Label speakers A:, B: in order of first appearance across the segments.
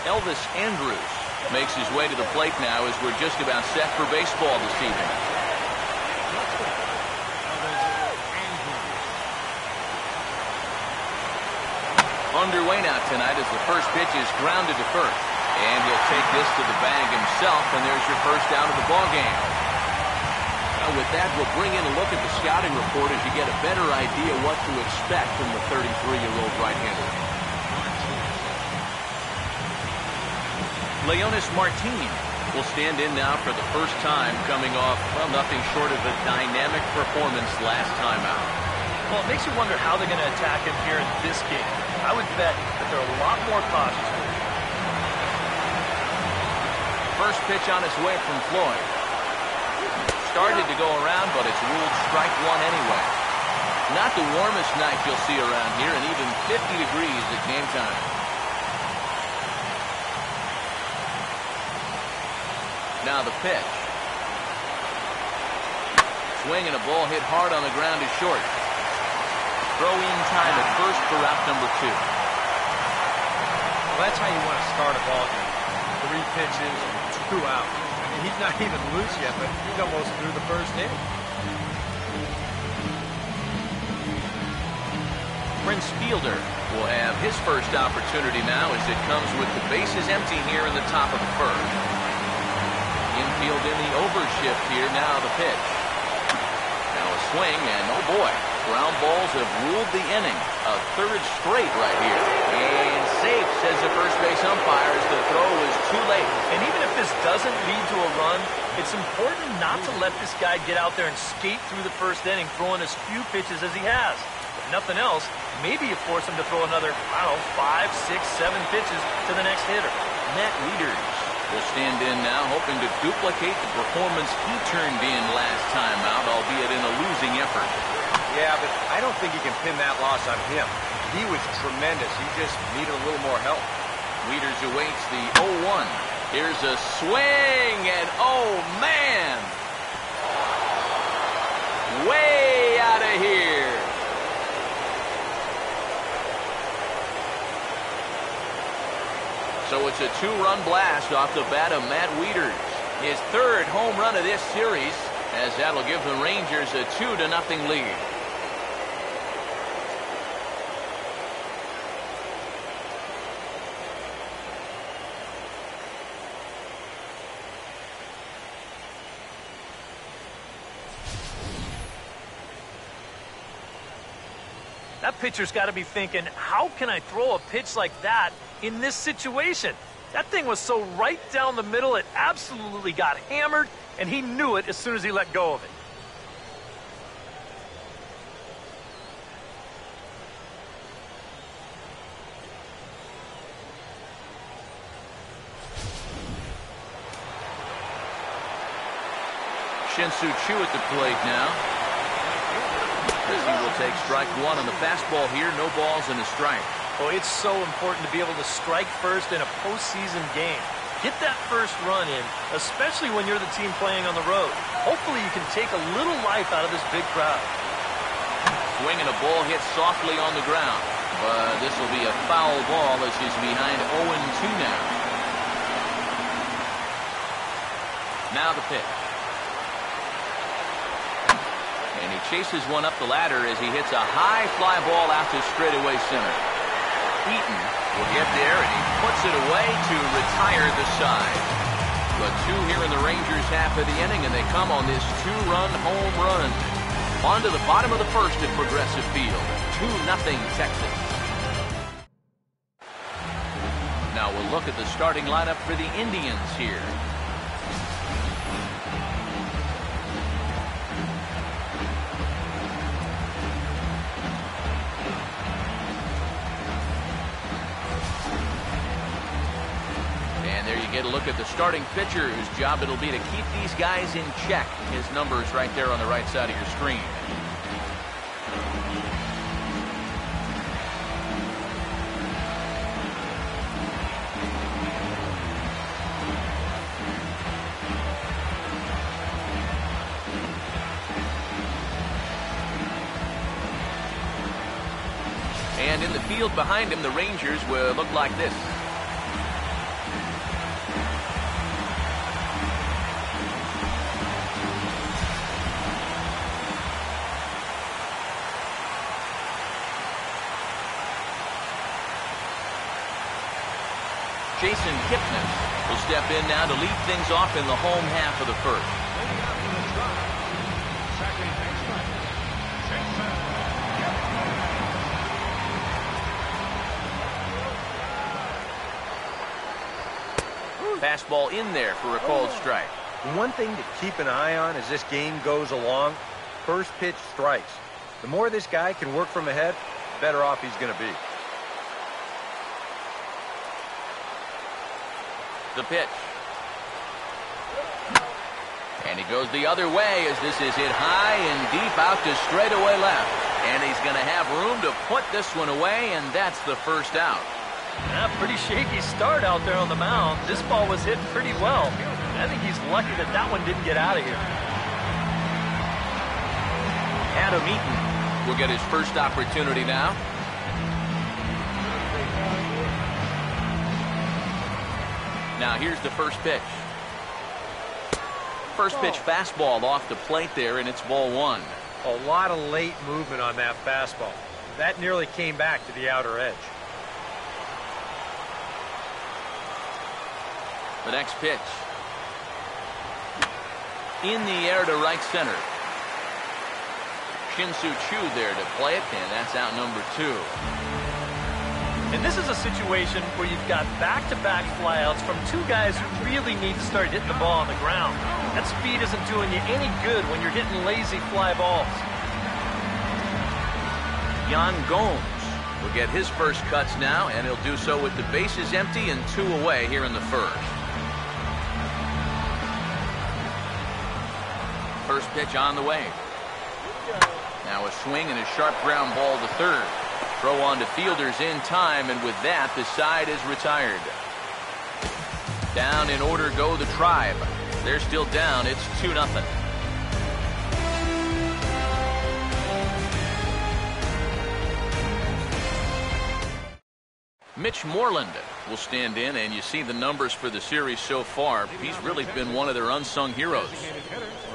A: Elvis Andrews makes his way to the plate now as we're just about set for baseball this evening. Underway now tonight as the first pitch is grounded to first. And he'll take this to the bag himself, and there's your first out of the ballgame. Now with that, we'll bring in a look at the scouting report as you get a better idea what to expect from the 33-year-old right-hander. Leonis Martin will stand in now for the first time, coming off, well, nothing short of a dynamic performance last time out.
B: Well, it makes you wonder how they're going to attack him here in this game. I would bet that they're a lot more cautious with him.
A: First pitch on its way from Floyd. Started to go around, but it's ruled strike one anyway. Not the warmest night you'll see around here, and even 50 degrees at game time. Now the pitch. Swing and a ball hit hard on the ground is short. Throw-in time at first for route number 2.
C: Well, that's how you want to start a ball game. 3 pitches, 2 out. I mean, he's not even loose yet, but he's almost through the first inning.
A: Prince Fielder will have his first opportunity now as it comes with the bases empty here in the top of the first. Infield in the overshift here. Now the pitch. Now a swing, and oh boy, ground balls have ruled the inning. A third straight right here. And safe, says the first base umpire, as the throw is too late.
B: And even if this doesn't lead to a run, it's important not to let this guy get out there and skate through the first inning, throwing as few pitches as he has. If nothing else, maybe you force him to throw another, I don't know, 5, 6, 7 pitches to the next hitter.
A: Matt Wieters will stand in now, hoping to duplicate the performance he turned in last time out, albeit in a losing effort.
C: Yeah, but I don't think he can pin that loss on him. He was tremendous. He just needed a little more help.
A: Wieters awaits the 0-1. Here's a swing, and oh, man! Way out of here. So it's a 2-run blast off the bat of Matt Wieters. His 3rd home run of this series, as that'll give the Rangers a 2-0 lead.
B: That pitcher's got to be thinking, how can I throw a pitch like that in this situation? That thing was so right down the middle, it absolutely got hammered, and he knew it as soon as he let go of it.
A: Shin-Soo Choo at the plate now, as he will take strike 1 on the fastball here. No balls and a strike.
B: Oh, it's so important to be able to strike first in a postseason game. Get that first run in, especially when you're the team playing on the road. Hopefully you can take a little life out of this big crowd.
A: Swing and a ball hit softly on the ground, but this will be a foul ball as he's behind 0-2 now. Now the pitch. And he chases one up the ladder as he hits a high fly ball out to straightaway center. Eaton will get there, and he puts it away to retire the side. But 2 here in the Rangers half of the inning, and they come on this 2-run home run. On to the bottom of the first at Progressive Field. 2-0 Texas. Now we'll look at the starting lineup for the Indians here. Get a look at the starting pitcher, whose job it'll be to keep these guys in check. His number is right there on the right side of your screen. And in the field behind him, the Rangers will look like this. Jason Kipnis will step in now to lead things off in the home half of the first. Fastball in there for a called strike.
C: One thing to keep an eye on as this game goes along, first pitch strikes. The more this guy can work from ahead, the better off he's going to be.
A: The pitch. And he goes the other way as this is hit high and deep out to straightaway left. And he's going to have room to put this one away, and that's the first out.
B: Yeah, pretty shaky start out there on the mound. This ball was hit pretty well. I think he's lucky that that one didn't get out of here.
A: Adam Eaton will get his first opportunity now. Now here's the first pitch. First pitch fastball off the plate there, and it's ball one.
C: A lot of late movement on that fastball. That nearly came back to the outer edge.
A: The next pitch. In the air to right center. Shin-Soo Choo there to play it, and that's out number 2.
B: And this is a situation where you've got back-to-back flyouts from two guys who really need to start hitting the ball on the ground. That speed isn't doing you any good when you're hitting lazy fly balls.
A: Yan Gomes will get his first cuts now, and he'll do so with the bases empty and 2 away here in the first. First pitch on the way. Now a swing and a sharp ground ball to third. Throw on to fielders in time, and with that, the side is retired. Down in order go the Tribe. They're still down. It's 2-0. Mitch Moreland will stand in, and you see the numbers for the series so far. He's really been one of their unsung heroes.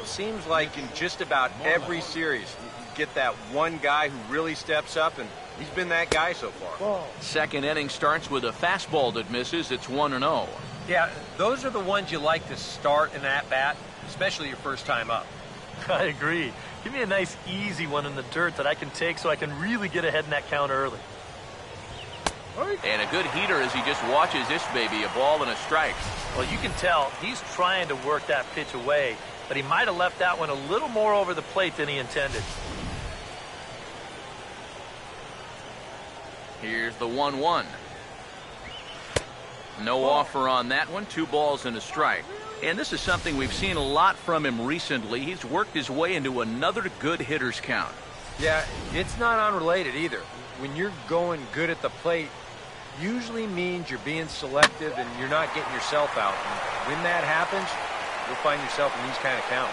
C: It seems like in just about every series, you get that one guy who really steps up, and he's been that guy so far.
A: Second inning starts with a fastball that misses. It's 1-0.
C: Yeah, those are the ones you like to start in that bat, especially your first time up.
B: I agree. Give me a nice easy one in the dirt that I can take so I can really get ahead in that count early.
A: And a good heater as he just watches this baby, a ball and a strike.
B: Well, you can tell he's trying to work that pitch away, but he might have left that one a little more over the plate than he intended.
A: Here's the 1-1. No offer on that one. 2 balls and a strike. And this is something we've seen a lot from him recently. He's worked his way into another good hitter's count.
C: Yeah, it's not unrelated either. When you're going good at the plate, usually means you're being selective and you're not getting yourself out. And when that happens, you'll find yourself in these kind of counts.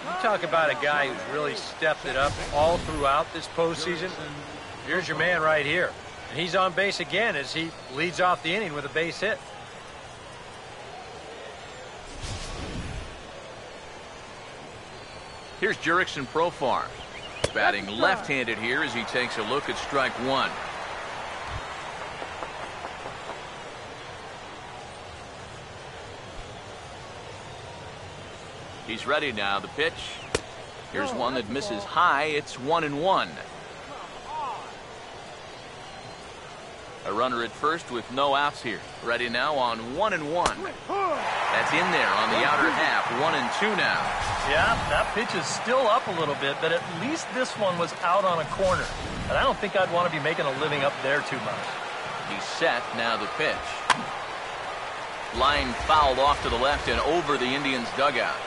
C: You talk about a guy who's really stepped it up all throughout this postseason. Here's your man right here. And he's on base again as he leads off the inning with a base hit.
A: Here's Jurickson Profar. Batting left-handed here as he takes a look at strike 1. He's ready now. The pitch. Here's one that misses high. It's 1-1. A runner at first with no outs here. Ready now on 1-1. That's in there on the outer half. 1-2 now.
B: Yeah, that pitch is still up a little bit, but at least this one was out on a corner. But I don't think I'd want to be making a living up there too much.
A: He's set. Now the pitch. Line fouled off to the left and over the Indians' dugout.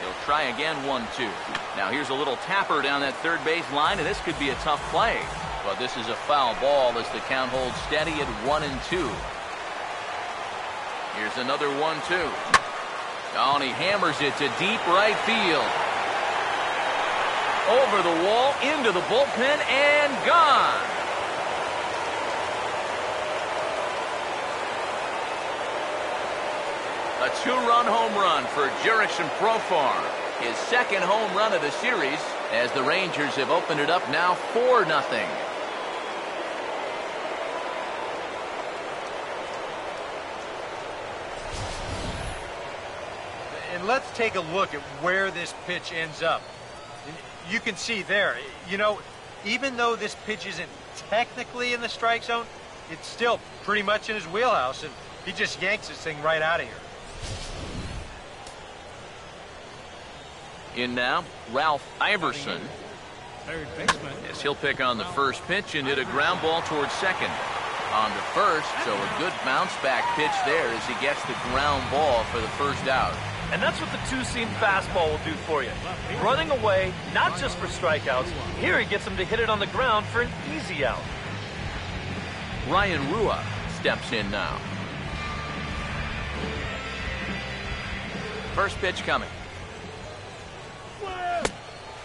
A: He'll try again. 1-2. Now here's a little tapper down that third base line, and this could be a tough play. But this is a foul ball as the count holds steady at 1-2. Here's another 1-2. Oh, and he hammers it to deep right field. Over the wall, into the bullpen, and gone. A 2-run home run for Jurickson Profar. His second home run of the series as the Rangers have opened it up now 4-0.
C: And let's take a look at where this pitch ends up. You can see there, you know, even though this pitch isn't technically in the strike zone, it's still pretty much in his wheelhouse, and he just yanks this thing right out of here.
A: In now, Ralph Iverson.
D: Third baseman.
A: Yes, he'll pick on the first pitch and hit a ground ball towards second. On to first, so a good bounce back pitch there as he gets the ground ball for the first out.
B: And that's what the two-seam fastball will do for you. Running away, not just for strikeouts. Here he gets him to hit it on the ground for an easy out.
A: Ryan Rua steps in now. First pitch coming.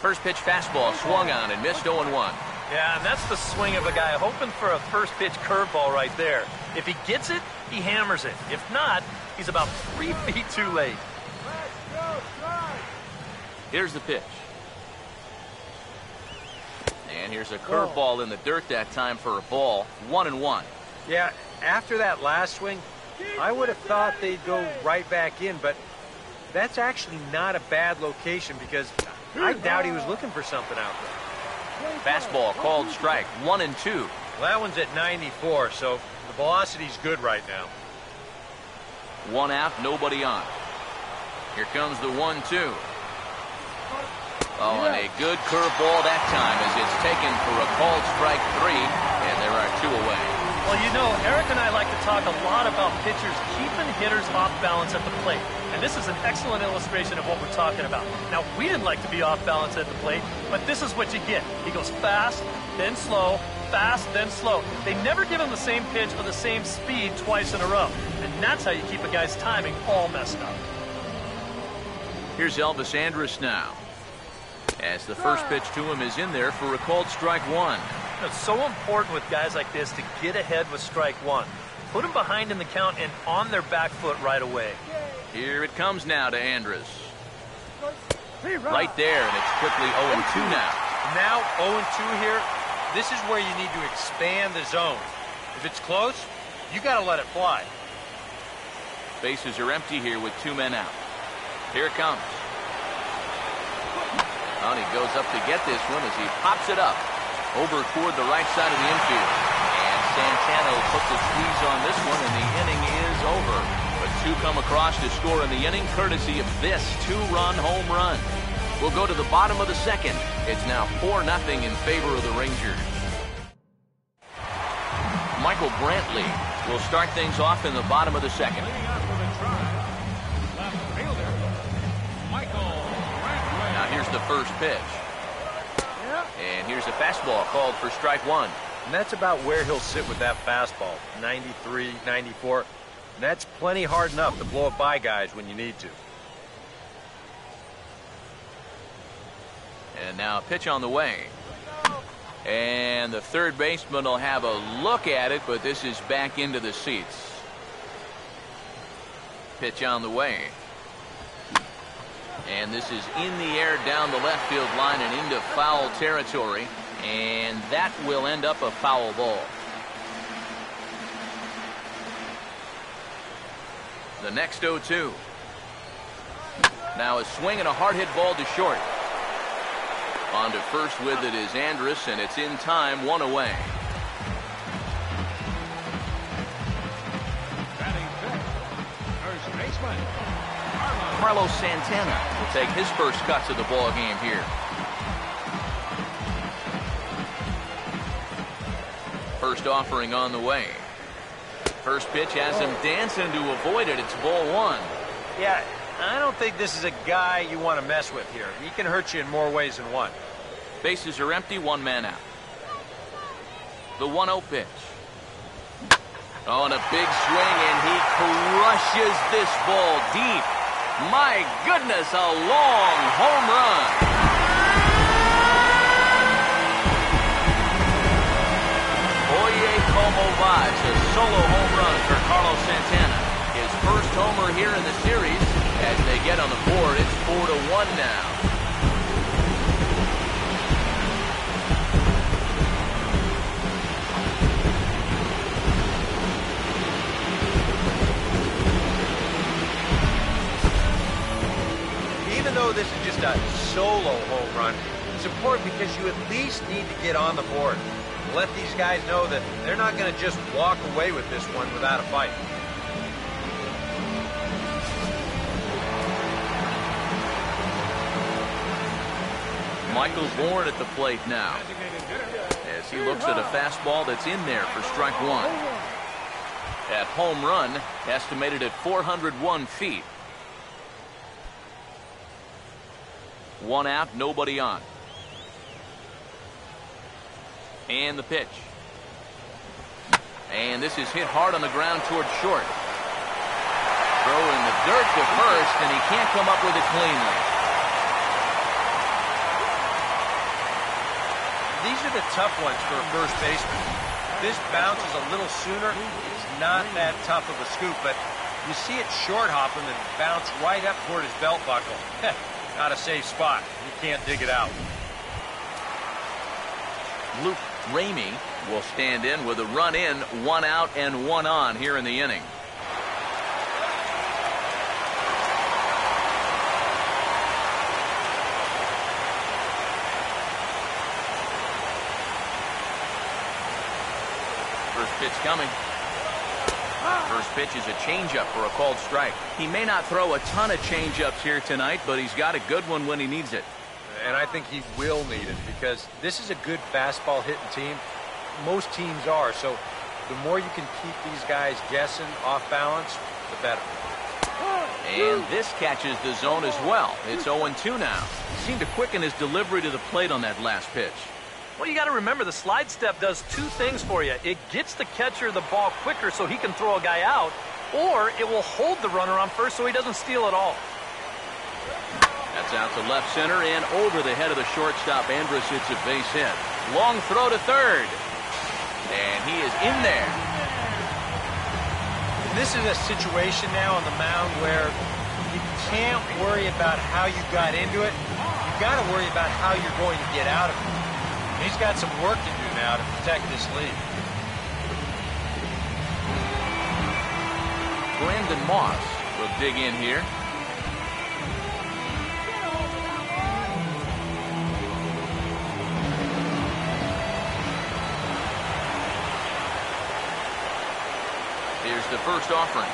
A: First pitch fastball swung on and missed 0-1.
B: Yeah, and that's the swing of a guy hoping for a first pitch curveball right there. If he gets it, he hammers it. If not, he's about 3 feet too late.
A: Here's the pitch. And here's a curveball in the dirt that time for a ball. 1-1.
C: Yeah, after that last swing, I would have thought they'd go right back in, but that's actually not a bad location because I doubt he was looking for something out there.
A: Fastball called strike. 1-2.
C: Well, that one's at 94, so the velocity's good right now.
A: 1 out, nobody on. Here comes the 1-2. Oh, and a good curveball that time as it's taken for a called strike 3, and there are 2 away.
B: Well, you know, Eric and I like to talk a lot about pitchers keeping hitters off balance at the plate. And this is an excellent illustration of what we're talking about. Now, we didn't like to be off balance at the plate, but this is what you get. He goes fast, then slow, fast, then slow. They never give him the same pitch or the same speed twice in a row. And that's how you keep a guy's timing all messed up.
A: Here's Elvis Andrus now, as the first pitch to him is in there for a called strike 1.
B: It's so important with guys like this to get ahead with strike 1. Put them behind in the count and on their back foot right away.
A: Here it comes now to Andrus. Right there, and it's quickly 0-2 now.
C: Now 0-2 here, this is where you need to expand the zone. If it's close, you got to let it fly.
A: Bases are empty here with 2 men out. Here it comes. And he goes up to get this one as he pops it up over toward the right side of the infield. And Santana will put the squeeze on this one, and the inning is over. But 2 come across to score in the inning, courtesy of this 2-run home run. We'll go to the bottom of the second. It's now 4-0 in favor of the Rangers. Michael Brantley will start things off in the bottom of the second. Now here's the first pitch. And here's a fastball called for strike 1.
C: And that's about where he'll sit with that fastball, 93, 94. And that's plenty hard enough to blow it by guys when you need to.
A: And now a pitch on the way. And the third baseman will have a look at it, but this is back into the seats. Pitch on the way. And this is in the air down the left field line and into foul territory. And that will end up a foul ball. The next 0-2. Now a swing and a hard hit ball to short. On to first with it is Andrus, and it's in time, 1 away.
D: Batting fifth, first baseman,
A: Carlos Santana will take his first cuts of the ball game here. First offering on the way. First pitch has him dancing to avoid it. It's ball 1.
C: Yeah, I don't think this is a guy you want to mess with here. He can hurt you in more ways than one.
A: Bases are empty, 1 man out. The 1-0 pitch. On a big swing, and he crushes this ball deep. My goodness, a long home run. Oye, como vibes, a solo home run for Carlos Santana. His first homer here in the series. As they get on the board, it's 4-1 now.
C: this is just a solo home run, it's important because you at least need to get on the board. Let these guys know that they're not going to just walk away with this one without a fight.
A: Michael Bourne at the plate now, as he looks at a fastball that's in there for strike one. That home run estimated at 401 feet. One out, nobody on. And the pitch. And this is hit hard on the ground toward short. Throw in the dirt to first, and he can't come up with it cleanly.
C: These are the tough ones for a first baseman. If this bounces a little sooner, it's not that tough of a scoop, but you see it short hop him and bounce right up toward his belt buckle. Not a safe spot. You can't dig it out.
A: Luke Ramey will stand in with a run in, one out, and one on here in the inning. First pitch coming. First pitch is a changeup for a called strike. He may not throw a ton of changeups here tonight, but he's got a good one when he needs it.
C: And I think he will need it because this is a good fastball hitting team. Most teams are, so the more you can keep these guys guessing off balance, the better.
A: And this catches the zone as well. It's 0-2 now. He seemed to quicken his delivery to the plate on that last pitch.
B: Well, you got to remember the slide step does two things for you. It gets the catcher the ball quicker so he can throw a guy out, or it will hold the runner on first so he doesn't steal it all.
A: That's out to left center and over the head of the shortstop. Andrus hits a base hit. Long throw to third. And he is in there.
C: This is a situation now on the mound where you can't worry about how you got into it. You got to worry about how you're going to get out of it. He's got some work to do now to protect this lead.
A: Brandon Moss will dig in here. Here's the first offering.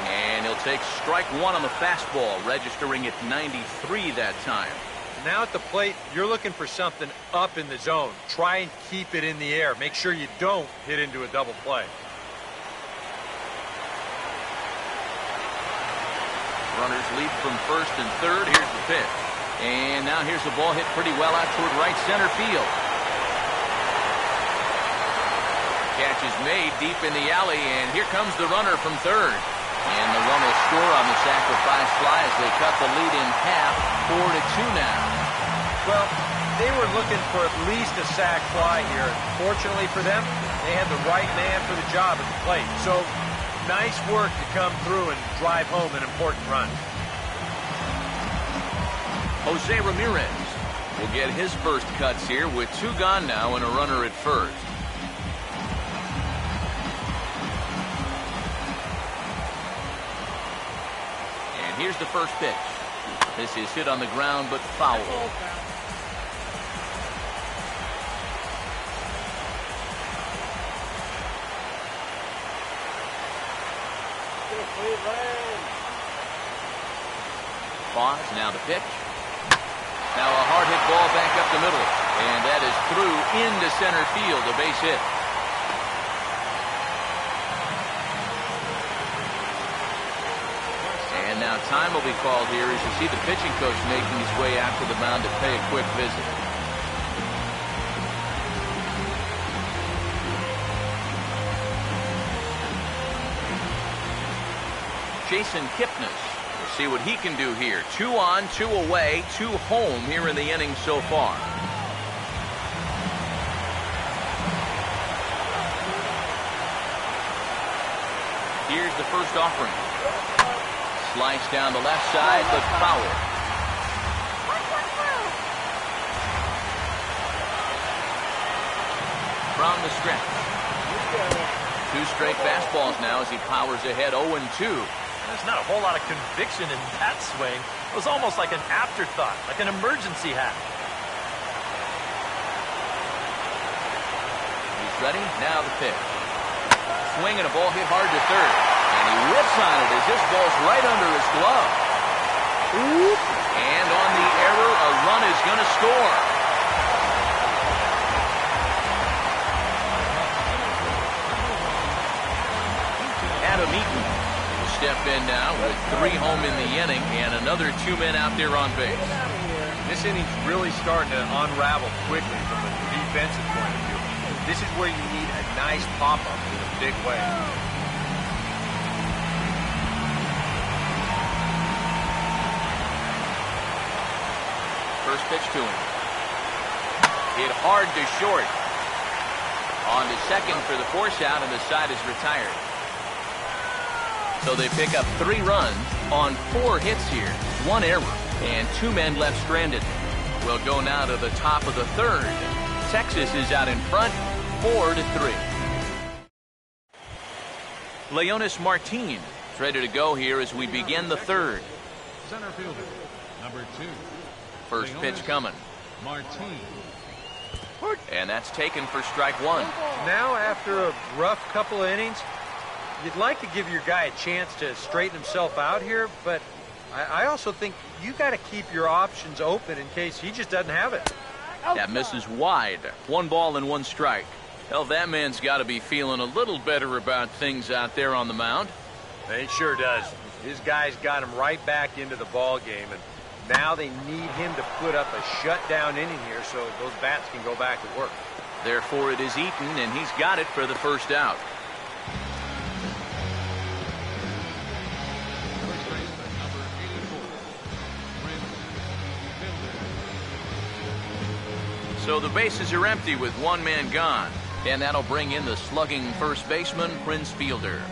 A: And he'll take strike one on the fastball, registering at 93 that time.
C: Now at the plate, you're looking for something up in the zone. Try and keep it in the air. Make sure you don't hit into a double play.
A: Runners lead from first and third. Here's the pitch. And now here's the ball hit pretty well out toward right center field. Catch is made deep in the alley, and here comes the runner from third. And the run will score on the sacrifice fly as they cut the lead in half, 4-2 now.
C: Well, they were looking for at least a sac fly here. Fortunately for them, they had the right man for the job at the plate. So, nice work to come through and drive home an important run.
A: Jose Ramirez will get his first cuts here with two gone now and a runner at first. Here's the first pitch. This is hit on the ground, but foul. Pause, now the pitch. Now a hard hit ball back up the middle. And that is through into center field, a base hit. And now time will be called here as you see the pitching coach making his way out to the mound to pay a quick visit. Jason Kipnis will see what he can do here. 2 on, 2 away, 2 home here in the inning so far. Here's the first offering. Slice down the left side, but foul. From the stretch. 2 straight fastballs now as he powers ahead 0-2.
B: There's not a whole lot of conviction in that swing. It was almost like an afterthought, like an emergency hack.
A: He's ready. Now the pitch. Swing and a ball hit hard to third. And he whips on it as this ball's right under his glove. And on the error, a run is going to score. Adam Eaton will step in now with 3 home in the inning and another 2 men out there on base.
C: This inning's really starting to unravel quickly from a defensive point of view. This is where you need a nice pop-up in a big way.
A: First pitch to him. Hit hard to short. On to second for the force out, and the side is retired. So they pick up 3 runs on 4 hits here. 1 error, and 2 men left stranded. We'll go now to the top of the third. Texas is out in front, 4-3. Leonis Martin is ready to go here as we begin the third.
D: Center fielder, number 2.
A: First pitch coming.
D: Martin.
A: And that's taken for strike 1.
C: Now, after a rough couple of innings, you'd like to give your guy a chance to straighten himself out here, but I also think you got to keep your options open in case he just doesn't have it.
A: That misses wide. 1 ball and 1 strike. Hell, that man's got to be feeling a little better about things out there on the mound.
C: He sure does. His guys got him right back into the ball game, and now they need him to put up a shutdown inning here so those bats can go back to work.
A: Therefore, it is Eaton, and he's got it for the first out.
D: First baseman, number 84.
A: So the bases are empty with 1 man gone. And that'll bring in the slugging first baseman, Prince Fielder.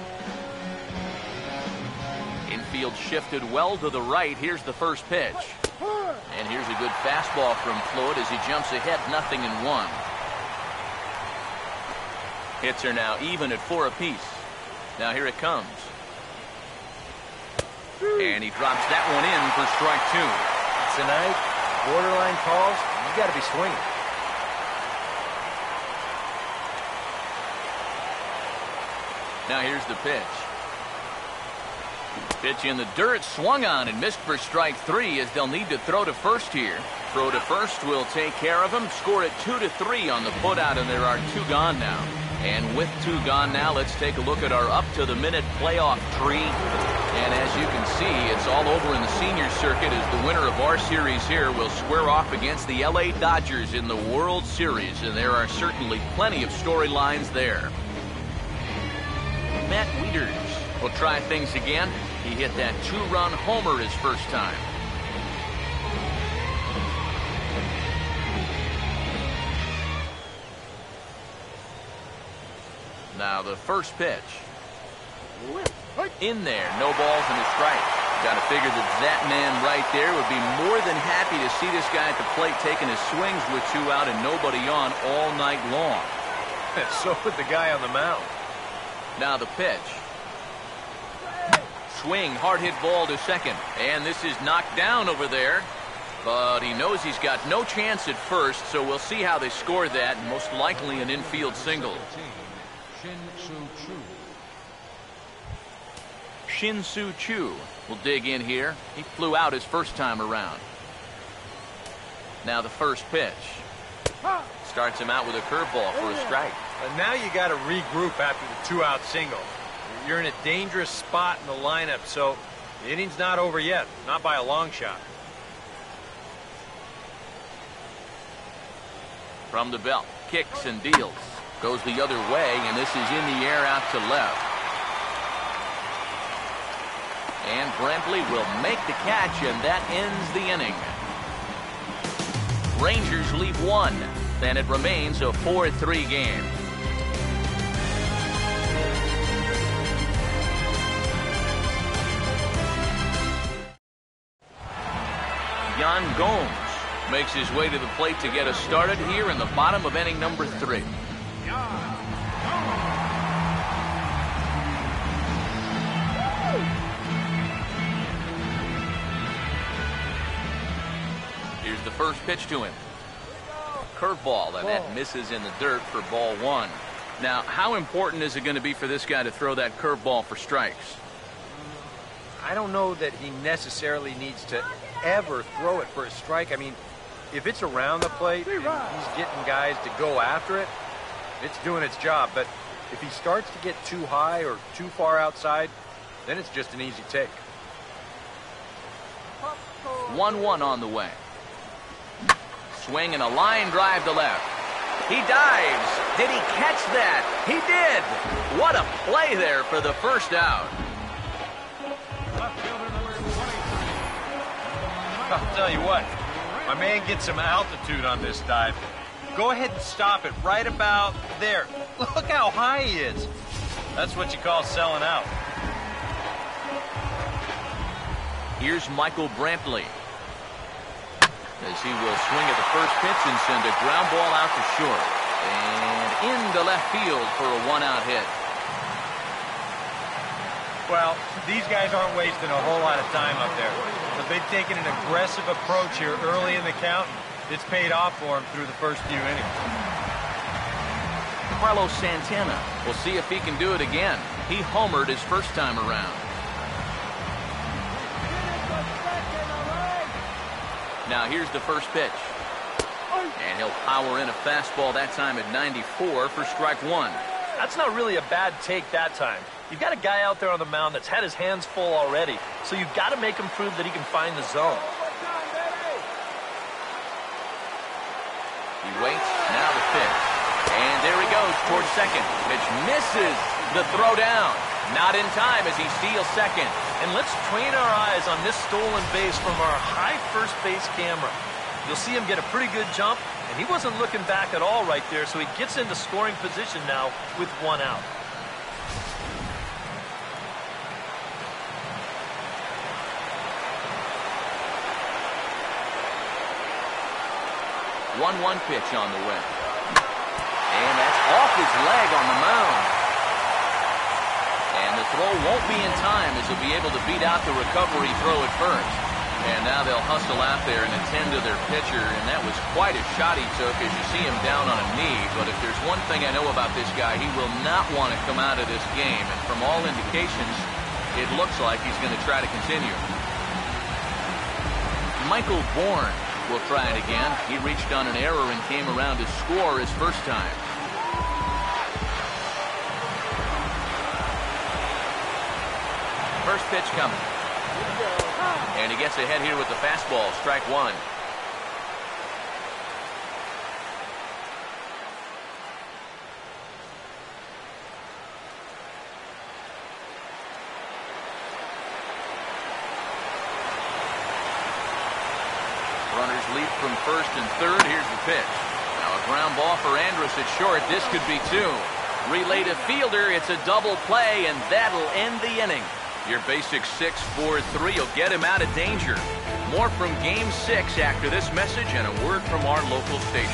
A: Infield shifted well to the right. Here's the first pitch. And here's a good fastball from Floyd as he jumps ahead, 0-1. Hits are now even at 4 apiece. Now here it comes. And he drops that one in for strike 2.
C: Tonight, borderline calls, you got to be swinging.
A: Now here's the pitch. Pitch in the dirt, swung on and missed for strike 3 as they'll need to throw to first here. Throw to first will take care of him. Score it 2-3 on the putout, and there are 2 gone now. And with 2 gone now, let's take a look at our up-to-the-minute playoff tree. And as you can see, it's all over in the senior circuit as the winner of our series here will square off against the LA Dodgers in the World Series. And there are certainly plenty of storylines there. Matt Wieters will try things again. He hit that 2-run homer his first time. Now the first pitch. In there, no balls and a strike. Got to figure that man right there would be more than happy to see this guy at the plate taking his swings with 2 out and nobody on all night long.
C: So would the guy on the mound.
A: Now the pitch. Swing, hard hit ball to second. And this is knocked down over there. But he knows he's got no chance at first, so we'll see how they score that. Most likely an infield single. Shin-Soo Choo will dig in here. He flew out his first time around. Now the first pitch. Starts him out with a curveball for a strike.
C: And now you got to regroup after the 2-out single. You're in a dangerous spot in the lineup, so the inning's not over yet. Not by a long shot.
A: From the belt, kicks and deals. Goes the other way, and this is in the air out to left. And Brantley will make the catch, and that ends the inning. Rangers leave 1, and it remains a 4-3 game. Yan Gomes makes his way to the plate to get us started here in the bottom of inning number 3. Here's the first pitch to him. Curveball, and that misses in the dirt for ball one. Now, how important is it going to be for this guy to throw that curveball for strikes?
C: I don't know that he necessarily needs to ever throw it for a strike. I mean, if it's around the plate and he's getting guys to go after it, it's doing its job. But if he starts to get too high or too far outside, then it's just an easy take.
A: 1-1 on the way. Swing and a line drive to left. He dives. Did he catch that? He did. What a play there for the first out.
D: Left fielder number 23.
C: I'll tell you what, my man gets some altitude on this dive. Go ahead and stop it right about there. Look how high he is. That's what you call selling out.
A: Here's Michael Brantley, as he will swing at the first pitch and send a ground ball out to short. And into left field for a one-out hit.
C: Well, these guys aren't wasting a whole lot of time up there. But they've taken an aggressive approach here early in the count. It's paid off for them through the first few innings.
A: Carlos Santana. We'll see if he can do it again. He homered his first time around. Now here's the first pitch. And he'll power in a fastball that time at 94 for strike one.
B: That's not really a bad take that time. You've got a guy out there on the mound that's had his hands full already, so you've got to make him prove that he can find the zone.
A: He waits, now the pitch. And there he goes towards second. Pitch misses the throw down. Not in time as he steals second.
B: And let's train our eyes on this stolen base from our high first base camera. You'll see him get a pretty good jump, and he wasn't looking back at all right there, so he gets into scoring position now with one out.
A: One pitch on the way. And that's off his leg on the mound. And the throw won't be in time as he'll be able to beat out the recovery throw at first. And now they'll hustle out there and attend to their pitcher, and that was quite a shot he took as you see him down on a knee. But if there's one thing I know about this guy, he will not want to come out of this game. And from all indications, it looks like he's going to try to continue. Michael Bourne will try it again. He reached on an error and came around to score his first time. First pitch coming. And he gets ahead here with the fastball, strike one. Runners leap from first and third. Here's the pitch. Now a ground ball for Andrus at short. This could be two. Relay to fielder. It's a double play, and that'll end the inning. Your basic 6-4-3 will get him out of danger. More from Game 6 after this message and a word from our local station.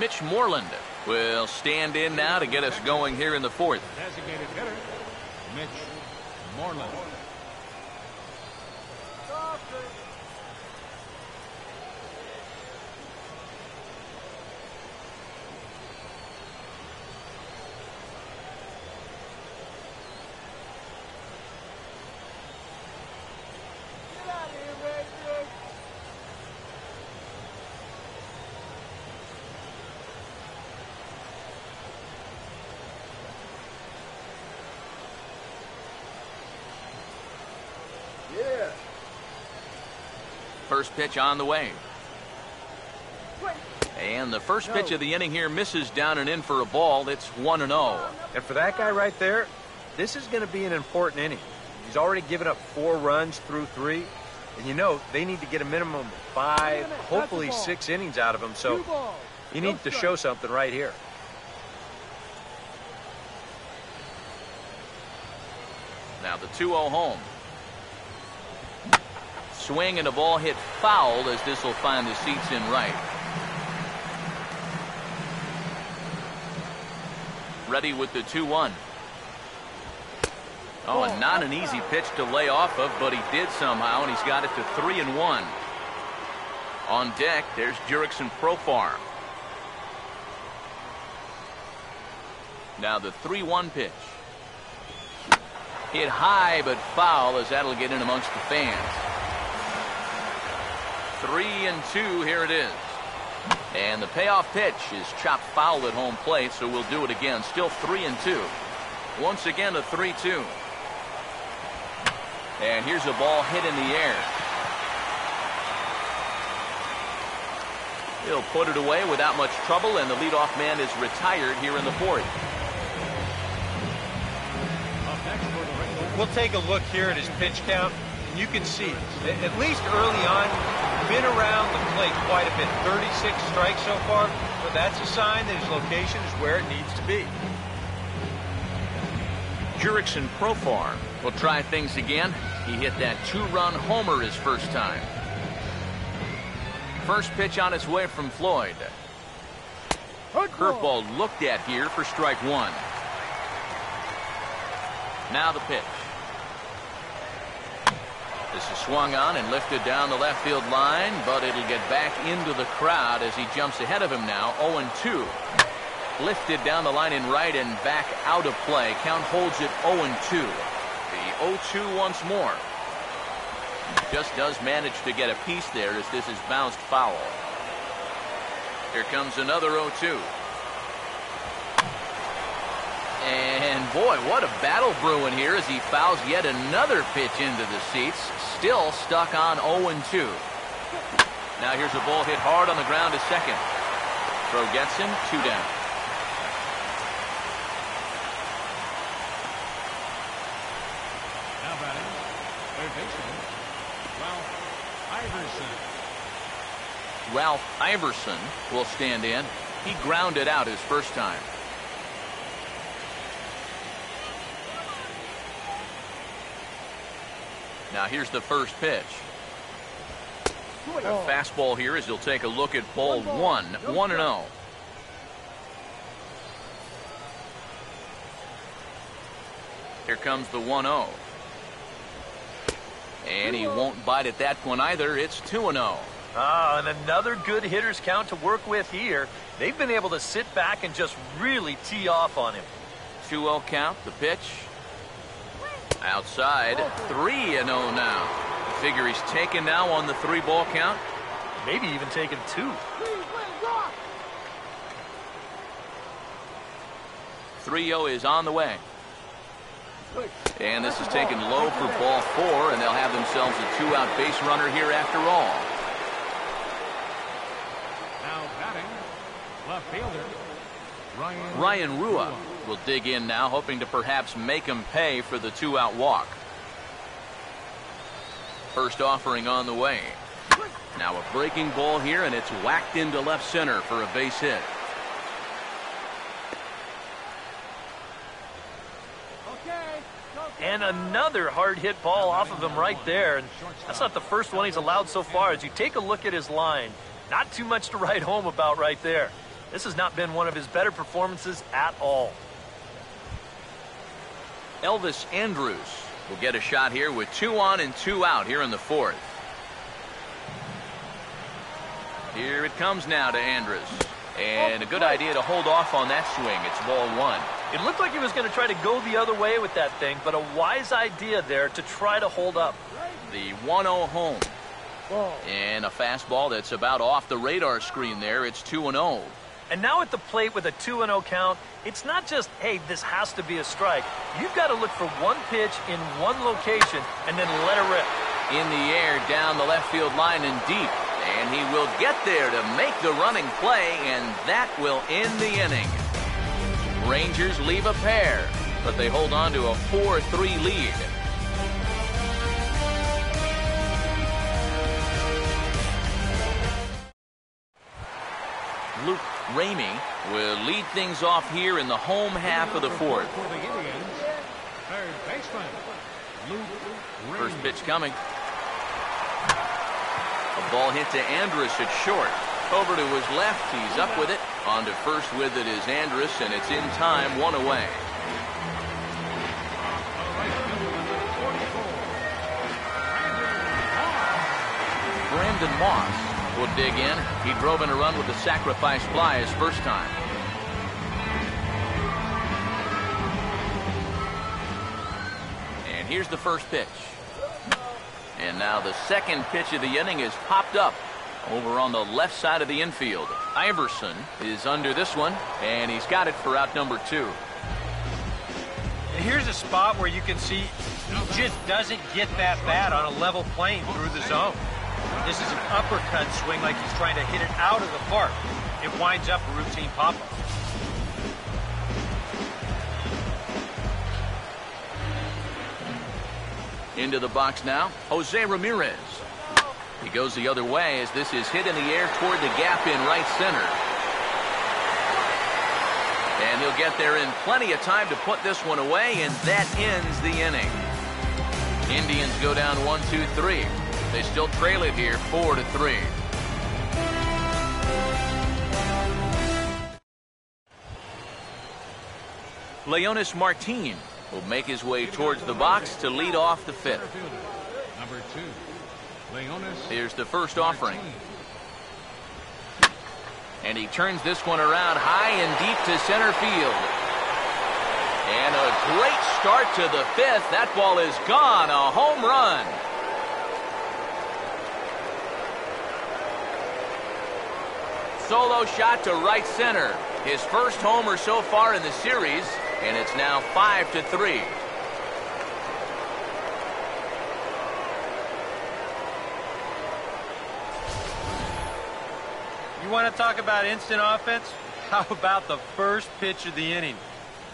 A: Mitch Moreland will stand in now to get us going here in the fourth.
D: Designated hitter, Mitch Moreland.
A: First pitch on the way. And the first pitch of the inning here misses down and in for a ball. It's 1-0.
C: And for that guy right there, this is going to be an important inning. He's already given up 4 runs through 3. And you know, they need to get a minimum of 5, hopefully 6 innings out of him. So he needs to show something right here.
A: Now the 2-0 home. Swing and a ball hit foul as this will find the seats in right. Ready with the 2-1. Oh, and not an easy pitch to lay off of, but he did somehow, and he's got it to 3-1. On deck, there's Jurickson Profar. Now the 3-1 pitch. Hit high but foul, as that'll get in amongst the fans. 3-2, here it is. And the payoff pitch is chopped foul at home plate, so we'll do it again. Still 3-2. Once again a 3-2. And here's a ball hit in the air. He'll put it away without much trouble, and the leadoff man is retired here in the fourth.
C: We'll take a look here at his pitch count, and you can see, at least early on, been around the plate quite a bit. 36 strikes so far, but that's a sign that his location is where it needs to be.
A: Jurickson Profar will try things again. He hit that 2-run homer his first time. First pitch on its way from Floyd. Curveball looked at here for strike one. Now the pitch. This is swung on and lifted down the left field line, but it'll get back into the crowd as he jumps ahead of him now. 0-2. Lifted down the line in right and back out of play. Count holds it 0-2. The 0-2 once more. Just does manage to get a piece there as this is bounced foul. Here comes another 0-2. And boy, what a battle brewing here as he fouls yet another pitch into the seats. Still stuck on 0-2. Now here's a ball hit hard on the ground to second. Throw gets him, 2 down.
D: Now batting, third baseman,
A: Ralph Iverson will stand in. He grounded out his first time. Now here's the first pitch. A fastball here as he'll take a look at ball 1. 1-0. Here comes the 1-0. And he won't bite at that one either. It's 2-0.
B: And another good hitter's count to work with here. They've been able to sit back and just really tee off on him.
A: 2-0 count. The pitch. Outside. 3-0 now. You figure he's taken now on the 3-ball count.
B: Maybe even taken 2.
A: 3-0 is on the way. And this is taken low for ball 4, and they'll have themselves a 2-out base runner here after all.
D: now batting, left fielder,
A: Ryan Rua will dig in now, hoping to perhaps make him pay for the 2-out walk. First offering on the way. Now a breaking ball here, and it's whacked into left center for a base hit.
B: And another hard hit ball off of him right there. And that's not the first one he's allowed so far. As you take a look at his line, not too much to write home about right there. This has not been one of his better performances at all.
A: Elvis Andrus will get a shot here with 2 on and 2 out here in the fourth. Here it comes now to Andrus. And a good idea to hold off on that swing. It's ball 1.
B: It looked like he was going to try to go the other way with that thing, but a wise idea there to try to hold up.
A: The 1-0 home. And a fastball that's about off the radar screen there. It's 2-0.
B: And now at the plate with a 2-0 count, it's not just, hey, this has to be a strike. You've got to look for one pitch in one location and then let it rip.
A: In the air, down the left field line and deep. And he will get there to make the running play, and that will end the inning. Rangers leave a pair, but they hold on to a 4-3 lead. Luke Ramey will lead things off here in the home half of the fourth.
D: for the Indians, third baseman, Luke Ramey.
A: First pitch coming. A ball hit to Andrus at short. Over to his left. He's up with it. On to first with it is Andrus, and it's in time, 1 away.
D: Right fielder
A: Brandon Moss will dig in. He drove in a run with the sacrifice fly his first time. And here's the first pitch. And now the second pitch of the inning is popped up over on the left side of the infield. Iverson is under this one, and he's got it for out number 2.
C: Here's a spot where you can see he just doesn't get that bat on a level plane through the zone. This is an uppercut swing like he's trying to hit it out of the park. It winds up a routine pop-up.
A: Into the box now, Jose Ramirez. He goes the other way as this is hit in the air toward the gap in right center. And he'll get there in plenty of time to put this one away, and that ends the inning. Indians go down 1-2-3. They still trail it here 4-3. Leonis Martin will make his way towards the box to lead off the 5th.
D: Number 2, Leonis.
A: Here's the first offering. And he turns this one around high and deep to center field. And a great start to the 5th. That ball is gone. A home run. Solo shot to right center. His first homer so far in the series. And it's now 5-3.
C: You want to talk about instant offense? How about the first pitch of the inning?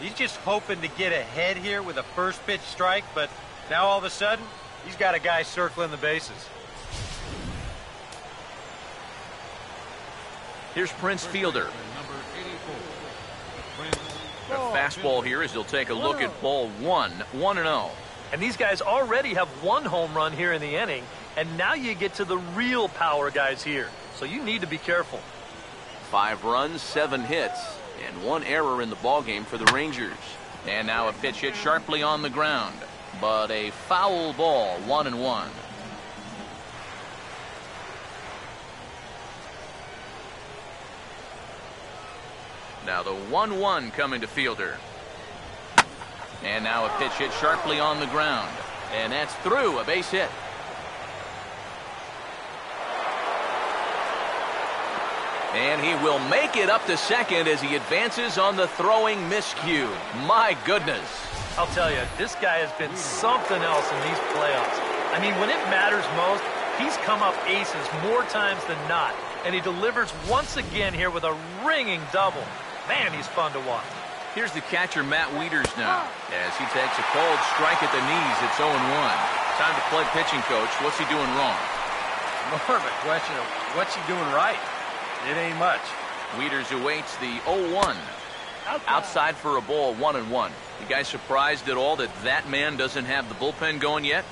C: He's just hoping to get ahead here with a first pitch strike, but now all of a sudden, he's got a guy circling the bases.
A: Here's Prince Fielder.
D: Number 84,
A: A fastball here as he'll take a look at ball 1, 1-0.
B: And these guys already have one home run here in the inning, and now you get to the real power guys here. So you need to be careful.
A: 5 runs, 7 hits, and 1 error in the ballgame for the Rangers. And now a pitch hit sharply on the ground, but a foul ball, 1-1. Now the 1-1 coming to Fielder. And now a pitch hit sharply on the ground. And that's through, a base hit. And he will make it up to second as he advances on the throwing miscue. My goodness.
B: I'll tell you, this guy has been something else in these playoffs. I mean, when it matters most, he's come up aces more times than not. And he delivers once again here with a ringing double. Man, he's fun to watch.
A: Here's the catcher, Matt Wieters, now, as he takes a cold strike at the knees. It's 0-1. Time to play pitching coach. What's he doing wrong?
C: More of a question of what's he doing right? It ain't much.
A: Wieters awaits the 0-1. Outside for a ball, 1-1. You guys surprised at all that that man doesn't have the bullpen going yet?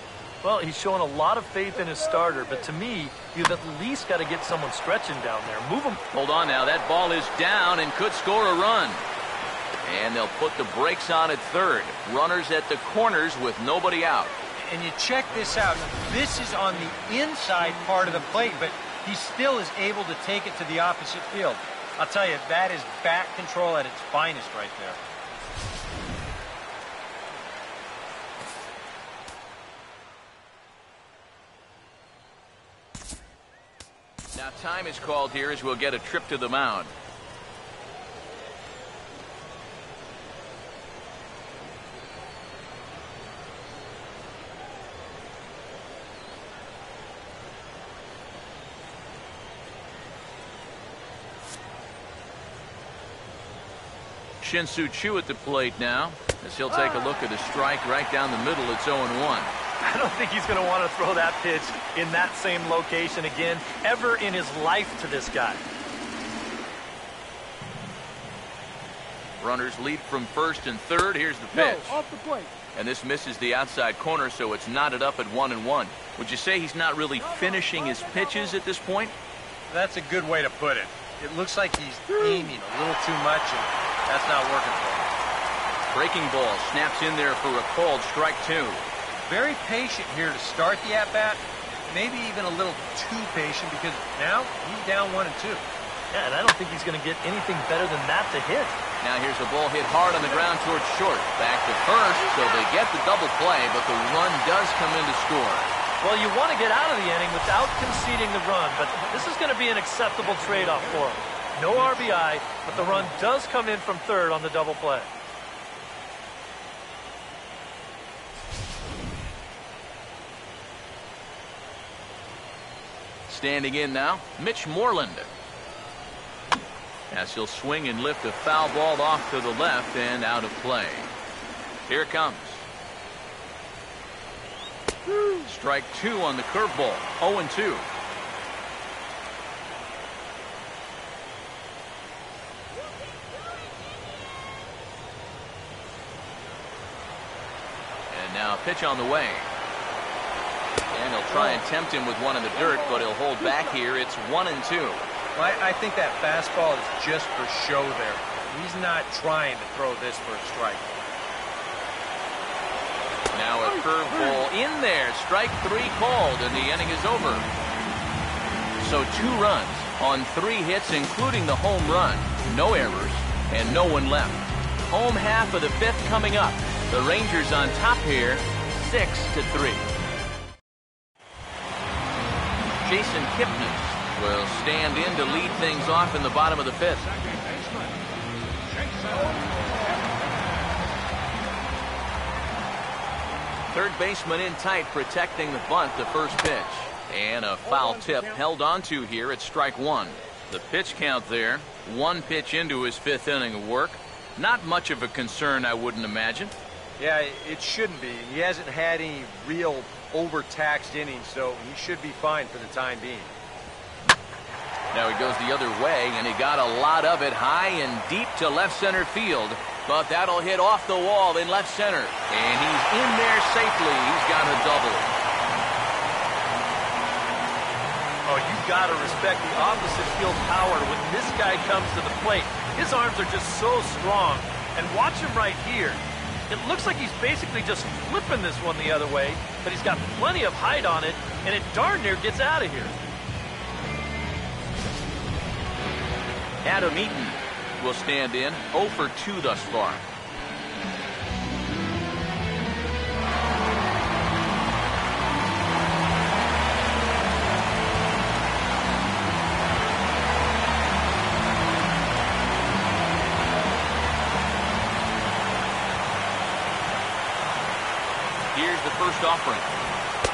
B: Well, he's showing a lot of faith in his starter, but to me, you've at least got to get someone stretching down there. Move him.
A: Hold on now. That ball is down and could score a run. And they'll put the brakes on at third. Runners at the corners with nobody out.
C: And you check this out. This is on the inside part of the plate, but he still is able to take it to the opposite field. I'll tell you, that is bat control at its finest right there.
A: Now time is called here as we'll get a trip to the mound. Shin-Soo Choo at the plate now, as he'll take a look at a strike right down the middle. It's 0-1.
B: I don't think he's going to want to throw that pitch in that same location again ever in his life to this guy.
A: Runners lead from first and third. Here's the pitch.
E: No, off the plate.
A: And this misses the outside corner, so it's knotted up at 1-1. Would you say he's not really finishing his pitches at this point?
C: That's a good way to put it. It looks like he's aiming a little too much, and that's not working for him.
A: Breaking ball snaps in there for a called strike 2.
C: Very patient here to start the at-bat. maybe even a little too patient because now he's down 1-2.
B: Yeah, and I don't think he's going to get anything better than that to hit.
A: Now here's a ball hit hard on the ground towards short. Back to first, so they get the double play, but the run does come in to score.
B: Well, you want to get out of the inning without conceding the run, but this is going to be an acceptable trade-off for him. No RBI, but the run does come in from third on the double play.
A: Standing in now, Mitch Moreland. As he'll swing and lift a foul ball off to the left and out of play. Here it comes. Strike 2 on the curveball. 0-2. And now a pitch on the way. And he'll try and tempt him with one in the dirt, but he'll hold back here. It's 1-2.
C: Well, I think that fastball is just for show there. He's not trying to throw this for a strike.
A: Now a curveball in there. Strike 3 called, and the inning is over. So 2 runs on 3 hits, including the home run. No errors, and no one left. Home half of the 5th coming up. The Rangers on top here, 6-3. Jason Kipnis will stand in to lead things off in the bottom of the 5th. Third baseman in tight, protecting the bunt, the first pitch. And a foul tip held onto here at strike 1. The pitch count there, 1 pitch into his 5th inning of work. Not much of a concern, I wouldn't imagine.
C: Yeah, it shouldn't be. He hasn't had any real overtaxed innings, so he should be fine for the time being.
A: Now he goes the other way, and he got a lot of it high and deep to left center field. But that'll hit off the wall in left center. And he's in there safely. He's got a double.
B: Oh, you've got to respect the opposite field power when this guy comes to the plate. His arms are just so strong. And watch him right here. It looks like he's basically just flipping this one the other way, but he's got plenty of height on it, and it darn near gets out of here.
A: Adam Eaton will stand in, 0 for 2 thus far. Here's the first offering.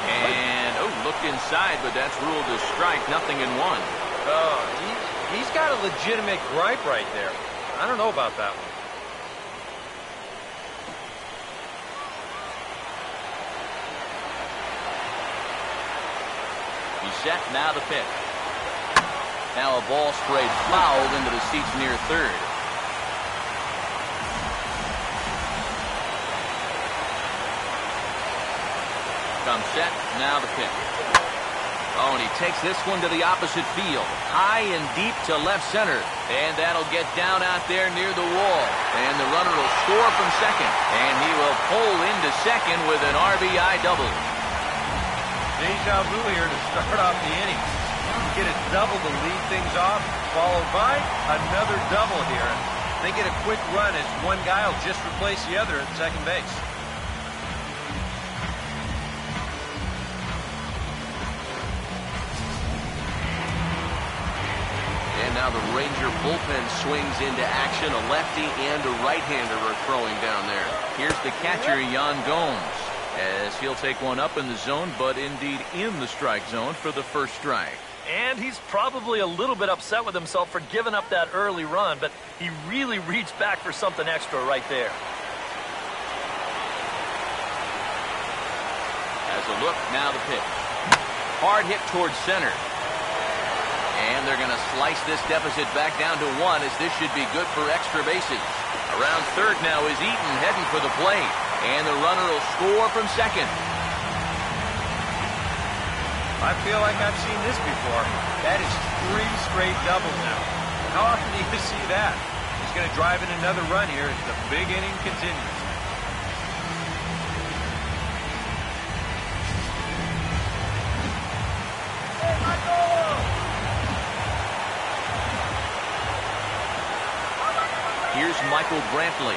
A: And, looked inside, but that's ruled a strike, 0-1.
C: He's got a legitimate gripe right there. I don't know about that one.
A: He's set, now the pitch. Now a ball sprayed fouled into the seats near third. Comes set, now the pitch. Oh, and he takes this one to the opposite field. High and deep to left center. And that'll get down out there near the wall. And the runner will score from second. And he will pull into second with an RBI double.
C: Deja vu here to start off the inning. Get a double to lead things off, followed by another double here. They get a quick run as one guy will just replace the other at second base.
A: And now the Ranger bullpen swings into action. A lefty and a right-hander are throwing down there. Here's the catcher, Yan Gomes, as he'll take one up in the zone, but indeed in the strike zone for the first strike.
B: And he's probably a little bit upset with himself for giving up that early run, but he really reached back for something extra right there.
A: As a look, now the pitch. Hard hit towards center. And they're going to slice this deficit back down to 1, as this should be good for extra bases. Around third now is Eaton heading for the plate. And the runner will score from second.
C: I feel like I've seen this before. That is 3 straight doubles now. How often do you see that? He's going to drive in another run here as the big inning continues.
A: Michael Brantley,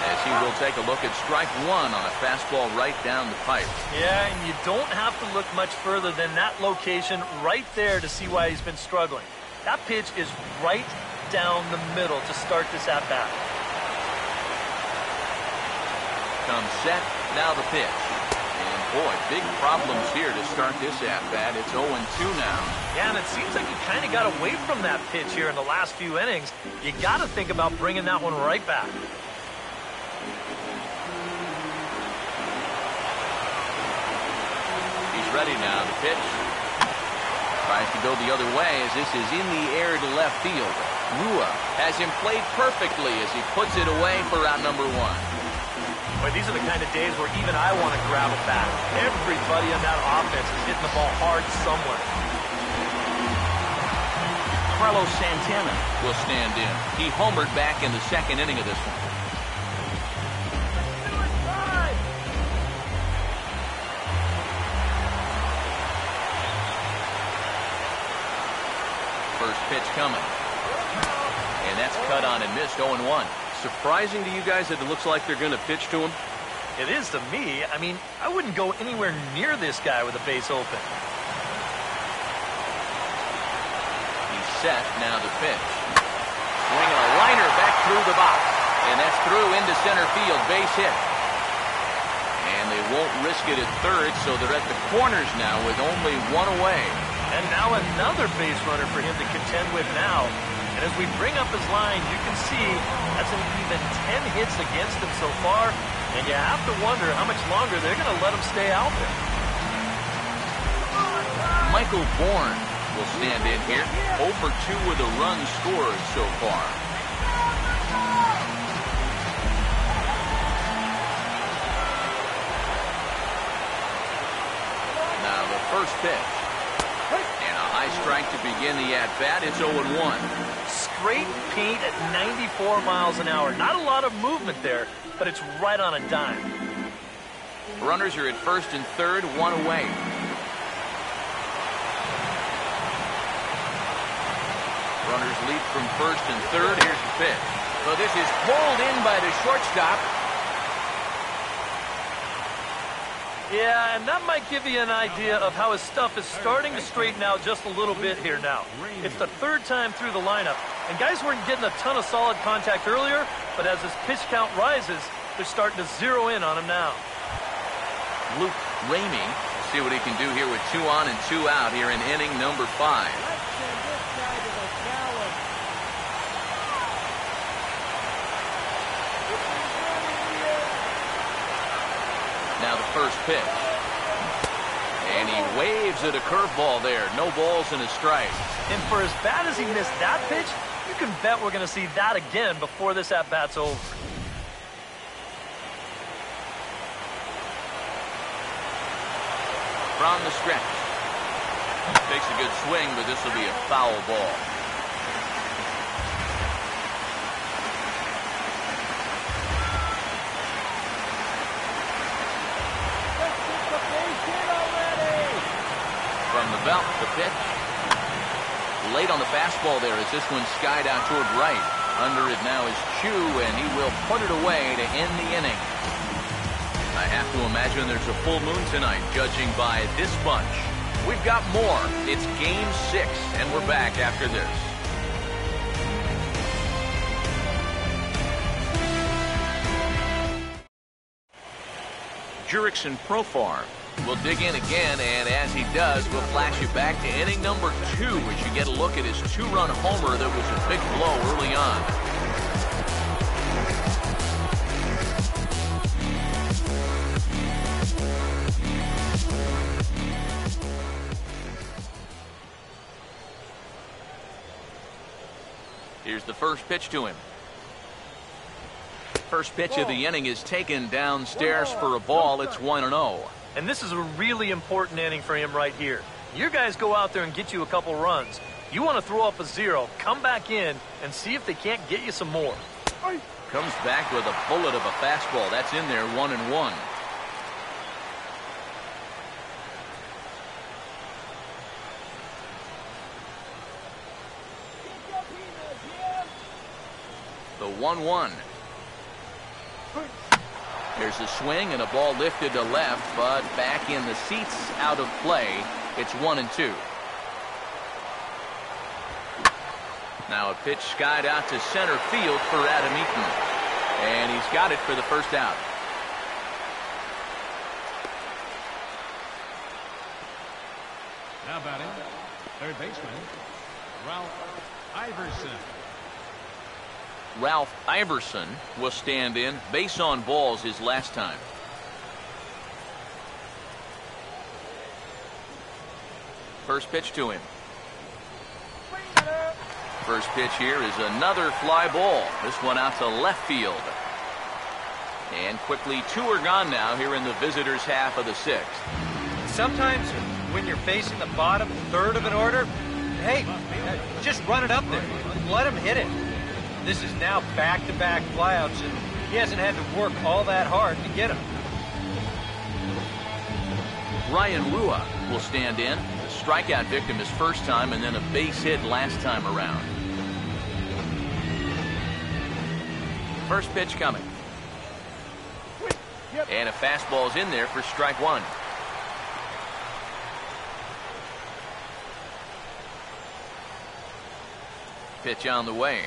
A: as he will take a look at strike one on a fastball right down the pipe.
B: Yeah, and you don't have to look much further than that location right there to see why he's been struggling. That pitch is right down the middle to start this at-bat.
A: Comes set, now the pitch. And boy, big problems here to start this at-bat. It's 0-2 now.
B: Yeah, and it seems like he kind of got away from that pitch here in the last few innings. You got to think about bringing that one right back.
A: He's ready now, the pitch. Tries to go the other way as this is in the air to left field. Rua has him played perfectly as he puts it away for out number one.
B: Boy, these are the kind of days where even I want to grab a bat. Everybody on that offense is hitting the ball hard somewhere.
A: Carlos Santana will stand in. He homered back in the second inning of this one. First pitch coming. And that's cut on and missed, 0-1.
E: Surprising to you guys that it looks like they're going to pitch to him?
B: It is to me. I mean, I wouldn't go anywhere near this guy with a base open.
A: He's set, now the pitch. Swinging a liner back through the box. And that's through into center field, base hit. And they won't risk it at third, so they're at the corners now with only one away.
B: And now another base runner for him to contend with now. And as we bring up his line, you can see that's an even 10 hits against him so far. And you have to wonder how much longer they're going to let him stay out there.
A: Michael Bourne will stand in here. 0 for 2 with a run scored so far. Now the first pitch. And a high strike to begin the at-bat. It's 0-1.
B: Straight paint at 94 miles an hour. Not a lot of movement there, but it's right on a dime.
A: Runners are at first and third, one away. Runners lead from first and third. Here's the pitch. So this is pulled in by the shortstop.
B: Yeah, and that might give you an idea of how his stuff is starting to straighten out just a little bit here now. It's the third time through the lineup, and guys weren't getting a ton of solid contact earlier, but as his pitch count rises, they're starting to zero in on him now.
A: Luke Ramey, see what he can do here with 2 on and 2 out here in inning number 5. Now the first pitch. And he waves at a curveball there. No balls and a strike.
B: And for as bad as he missed that pitch, you can bet we're going to see that again before this at-bat's over.
A: From the stretch. Takes a good swing, but this will be a foul ball. From the belt, the pitch. Late on the fastball there as this one skied out toward right. Under it now is Chu, and he will put it away to end the inning. I have to imagine there's a full moon tonight, judging by this bunch. We've got more. It's Game 6, and we're back after this. Jurickson Profar will dig in again, and as he does, we'll flash you back to inning number 2 as you get a look at his 2-run homer that was a big blow early on. Here's the first pitch to him. First pitch of the inning is taken downstairs for a ball. It's 1-0.
B: And this is a really important inning for him right here. Your guys go out there and get you a couple runs. You want to throw up a 0, come back in, and see if they can't get you some more.
A: Comes back with a bullet of a fastball. That's in there, 1-1. The 1-1. There's a swing and a ball lifted to left, but back in the seats, out of play. It's 1-2. Now a pitch skied out to center field for Adam Eaton. And he's got it for the first out.
D: Now batting, third baseman, Ralph Iverson.
A: Ralph Iverson will stand in. Base on balls his last time. First pitch to him. First pitch here is another fly ball. This one out to left field. And quickly 2 are gone now here in the visitors' half of the 6th.
C: Sometimes when you're facing the bottom third of an order, hey, just run it up there. Let him hit it. This is now back-to-back flyouts, and he hasn't had to work all that hard to get them.
A: Ryan Rua will stand in. The strikeout victim his first time, and then a base hit last time around. First pitch coming. And a fastball's in there for strike 1. Pitch on the way.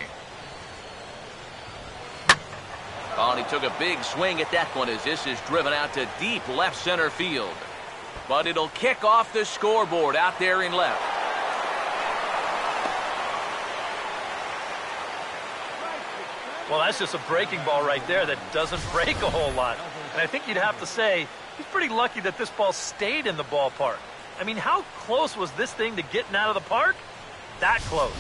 A: Oh, and he took a big swing at that one as this is driven out to deep left center field. But it'll kick off the scoreboard out there in left.
B: Well, that's just a breaking ball right there that doesn't break a whole lot. And I think you'd have to say he's pretty lucky that this ball stayed in the ballpark. I mean, how close was this thing to getting out of the park? That close.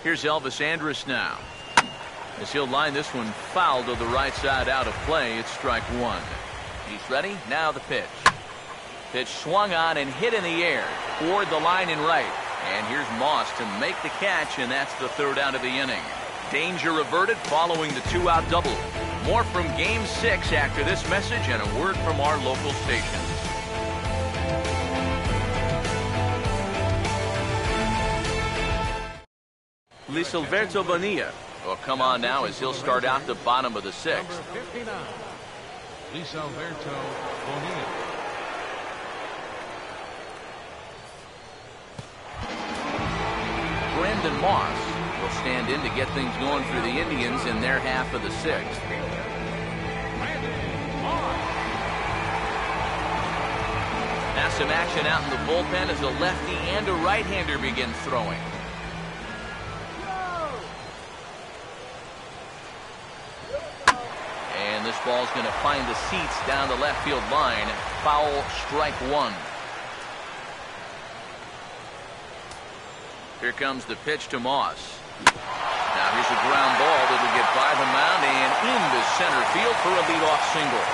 A: Here's Elvis Andrus now. As he'll line this one foul to the right side out of play. It's strike 1. He's ready. Now the pitch. Pitch swung on and hit in the air toward the line and right. And here's Moss to make the catch, and that's the third out of the inning. Danger averted following the 2-out double. More from Game 6 after this message and a word from our local station. Luis Alberto Bonilla will come on now as he'll start out the bottom of the 6th.
D: Number 59, Luis Alberto Bonilla.
A: Brandon Moss will stand in to get things going for the Indians in their half of the 6th. Now some action out in the bullpen as a lefty and a right-hander begin throwing. And this ball's going to find the seats down the left field line. Foul, strike 1. Here comes the pitch to Moss. Now here's a ground ball that'll get by the mound and into center field for a leadoff single.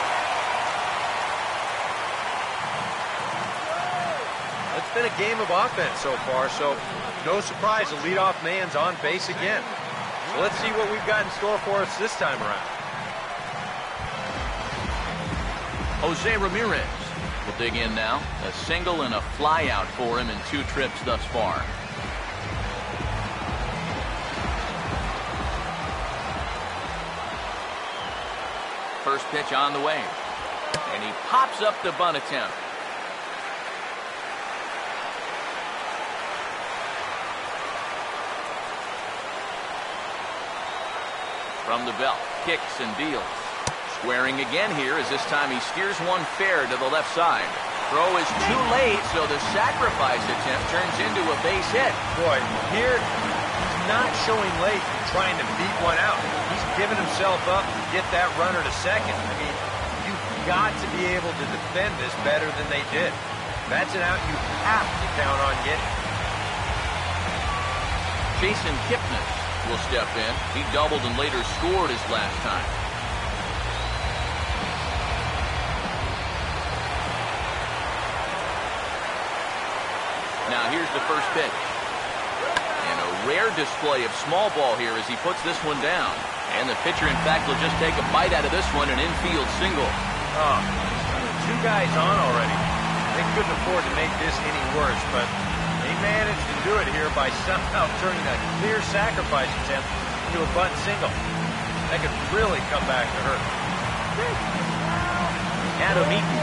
C: It's been a game of offense so far, so no surprise the leadoff man's on base again. So let's see what we've got in store for us this time around.
A: Jose Ramirez will dig in now. A single and a fly out for him in 2 trips thus far. First pitch on the way. And he pops up the bunt attempt. From the belt, kicks and deals. Squaring again here as this time he steers one fair to the left side. Throw is too late, so the sacrifice attempt turns into a base hit.
C: Boy, here he's not showing late and trying to beat one out. He's giving himself up to get that runner to second. I mean, you've got to be able to defend this better than they did. That's an out you have to count on getting.
A: Jason Kipnis will step in. He doubled and later scored his last time. Now here's the first pitch. And a rare display of small ball here as he puts this one down. And the pitcher, in fact, will just take a bite out of this one, an infield single.
C: Oh, 2 guys on already. They couldn't afford to make this any worse, but they managed to do it here by somehow turning a clear sacrifice attempt into a bunt single. That could really come back to hurt.
A: Adam Eaton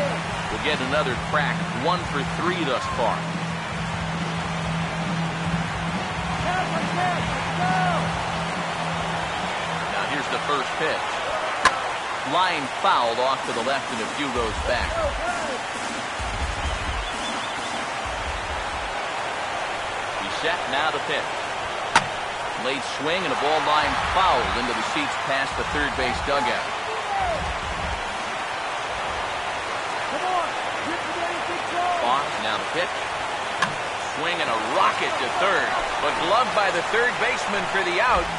A: will get another crack, 1 for 3 thus far. Now here's the first pitch. Line fouled off to the left and a few rows back. He's set, now the pitch. Late swing and a ball line fouled into the seats past the third base dugout. Fox, now the pitch. Swing and a rocket to third, but gloved by the third baseman for the out.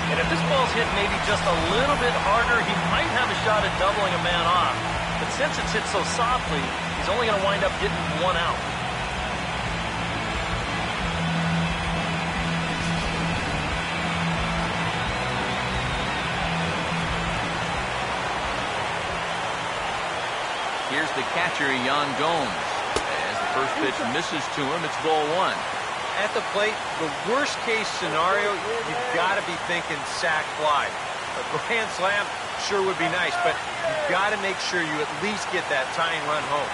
B: And if this ball's hit maybe just a little bit harder, he might have a shot at doubling a man off. But since it's hit so softly, he's only going to wind up getting 1 out.
A: Here's the catcher, Yan Gomes. As the first pitch misses to him, it's ball 1.
C: At the plate, the worst-case scenario, you've got to be thinking sac fly. A grand slam sure would be nice, but you've got to make sure you at least get that tying run home.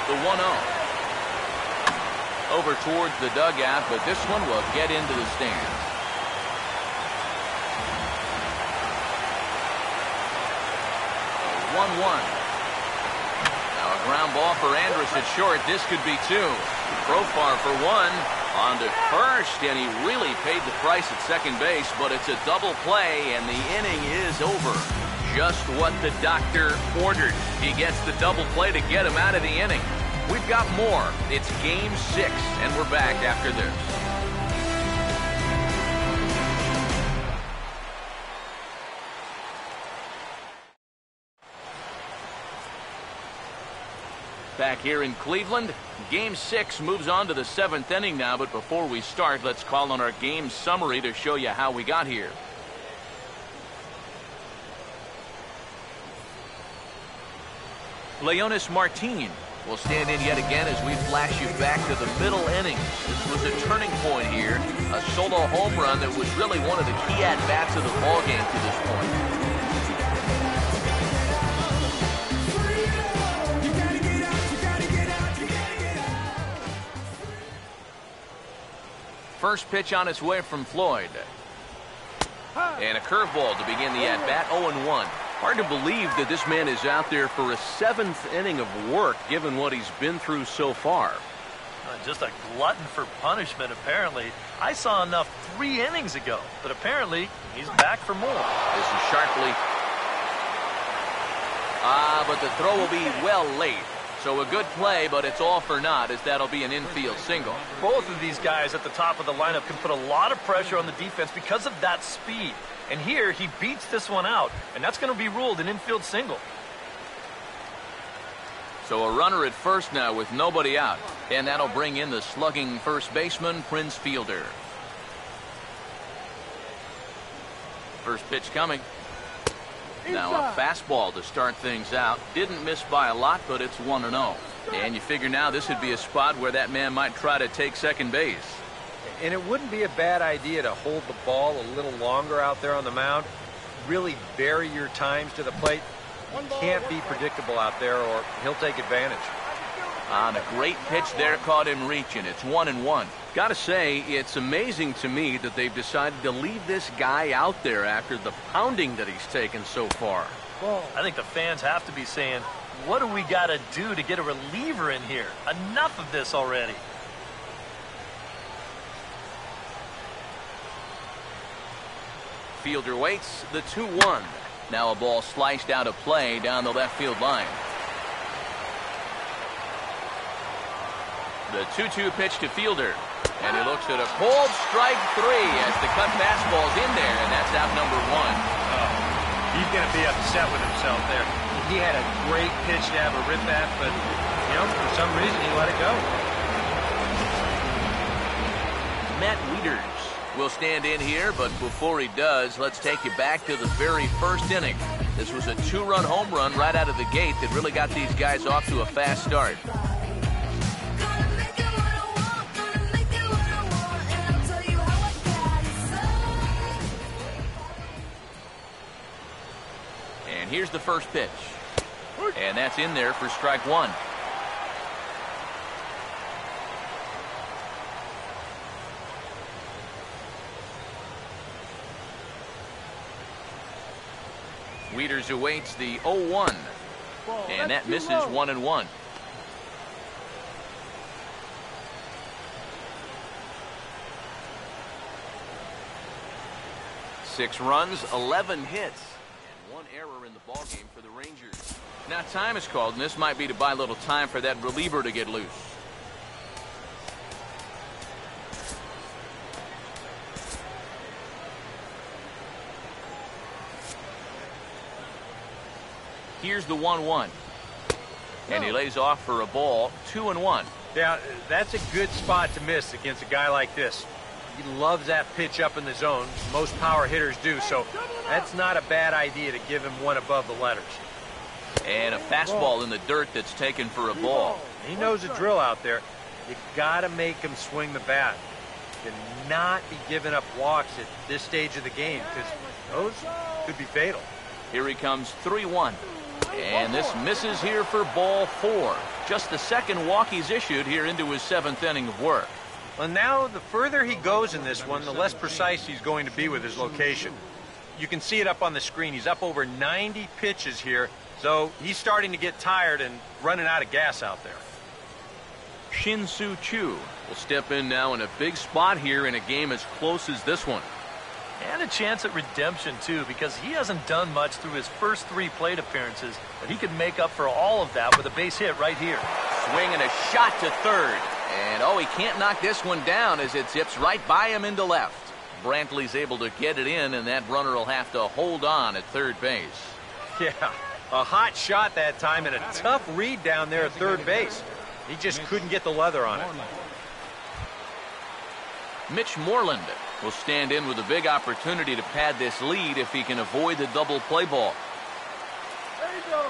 A: The 1-0. Over towards the dugout, but this one will get into the stands. 1-1. Now a ground ball for Andrus at short. This could be 2. Profar for 1. On to first, and he really paid the price at second base, but it's a double play, and the inning is over. Just what the doctor ordered. He gets the double play to get him out of the inning. We've got more. It's Game 6, and we're back after this. Back here in Cleveland, Game 6 moves on to the 7th inning now, but before we start, let's call on our game summary to show you how we got here. Leonis Martin will stand in yet again as we flash you back to the middle innings. This was a turning point here, a solo home run that was really one of the key at-bats of the ballgame to this point. First pitch on its way from Floyd. And a curveball to begin the at-bat, 0-1. Hard to believe that this man is out there for a 7th inning of work, given what he's been through so far.
B: Just a glutton for punishment, apparently. I saw enough 3 innings ago, but apparently he's back for more.
A: This is sharply. But the throw will be well late. So a good play, but it's all for naught, as that'll be an infield single.
B: Both of these guys at the top of the lineup can put a lot of pressure on the defense because of that speed. And here, he beats this one out, and that's going to be ruled an infield single.
A: So a runner at first now with nobody out. And that'll bring in the slugging first baseman, Prince Fielder. First pitch coming. Now a fastball to start things out. Didn't miss by a lot, but it's 1-0. And you figure now this would be a spot where that man might try to take second base.
C: And it wouldn't be a bad idea to hold the ball a little longer out there on the mound. Really vary your times to the plate. You can't be predictable out there or he'll take advantage.
A: On a great pitch there, caught him reaching. It's 1-1. Gotta say, it's amazing to me that they've decided to leave this guy out there after the pounding that he's taken so far.
B: I think the fans have to be saying, what do we got to do to get a reliever in here? Enough of this already.
A: Fielder waits, the 2-1. Now a ball sliced out of play down the left field line. The 2-2 pitch to Fielder. And he looks at a cold strike 3 as the cut fastball's in there, and that's out number 1.
C: Oh, he's going to be upset with himself there. He had a great pitch to have a rip at, but, you know, for some reason he let it go.
A: Matt Wieters will stand in here, but before he does, let's take you back to the very first inning. This was a 2-run home run right out of the gate that really got these guys off to a fast start. And here's the first pitch. And that's in there for strike 1. Wieters awaits the 0-1. And that misses 1-1. Six runs, 11 hits, and 1 error in the ballgame for the Rangers. Now time is called, and this might be to buy a little time for that reliever to get loose. Here's the 1-1. And he lays off for a ball, 2-1.
C: Yeah, that's a good spot to miss against a guy like this. He loves that pitch up in the zone. Most power hitters do, so that's not a bad idea to give him one above the letters.
A: And a fastball in the dirt that's taken for a ball.
C: He knows the drill out there. You got to make him swing the bat. Cannot be giving up walks at this stage of the game, because those could be fatal.
A: Here he comes, 3-1. And this misses here for ball 4. Just the second walk he's issued here into his 7th inning of work.
C: Well, now the further he goes in this one, the less precise he's going to be with his location. You can see it up on the screen. He's up over 90 pitches here, so he's starting to get tired and running out of gas out there.
A: Shin-Soo Choo will step in now in a big spot here in a game as close as this one.
B: And a chance at redemption, too, because he hasn't done much through his first 3 plate appearances, but he could make up for all of that with a base hit right here.
A: Swing and a shot to third. And, oh, he can't knock this one down as it zips right by him into left. Brantley's able to get it in, and that runner will have to hold on at third base.
C: Yeah, a hot shot that time and a tough read down there at third base. He just couldn't get the leather on it.
A: Mitch Moreland will stand in with a big opportunity to pad this lead if he can avoid the double play ball.
D: There you go.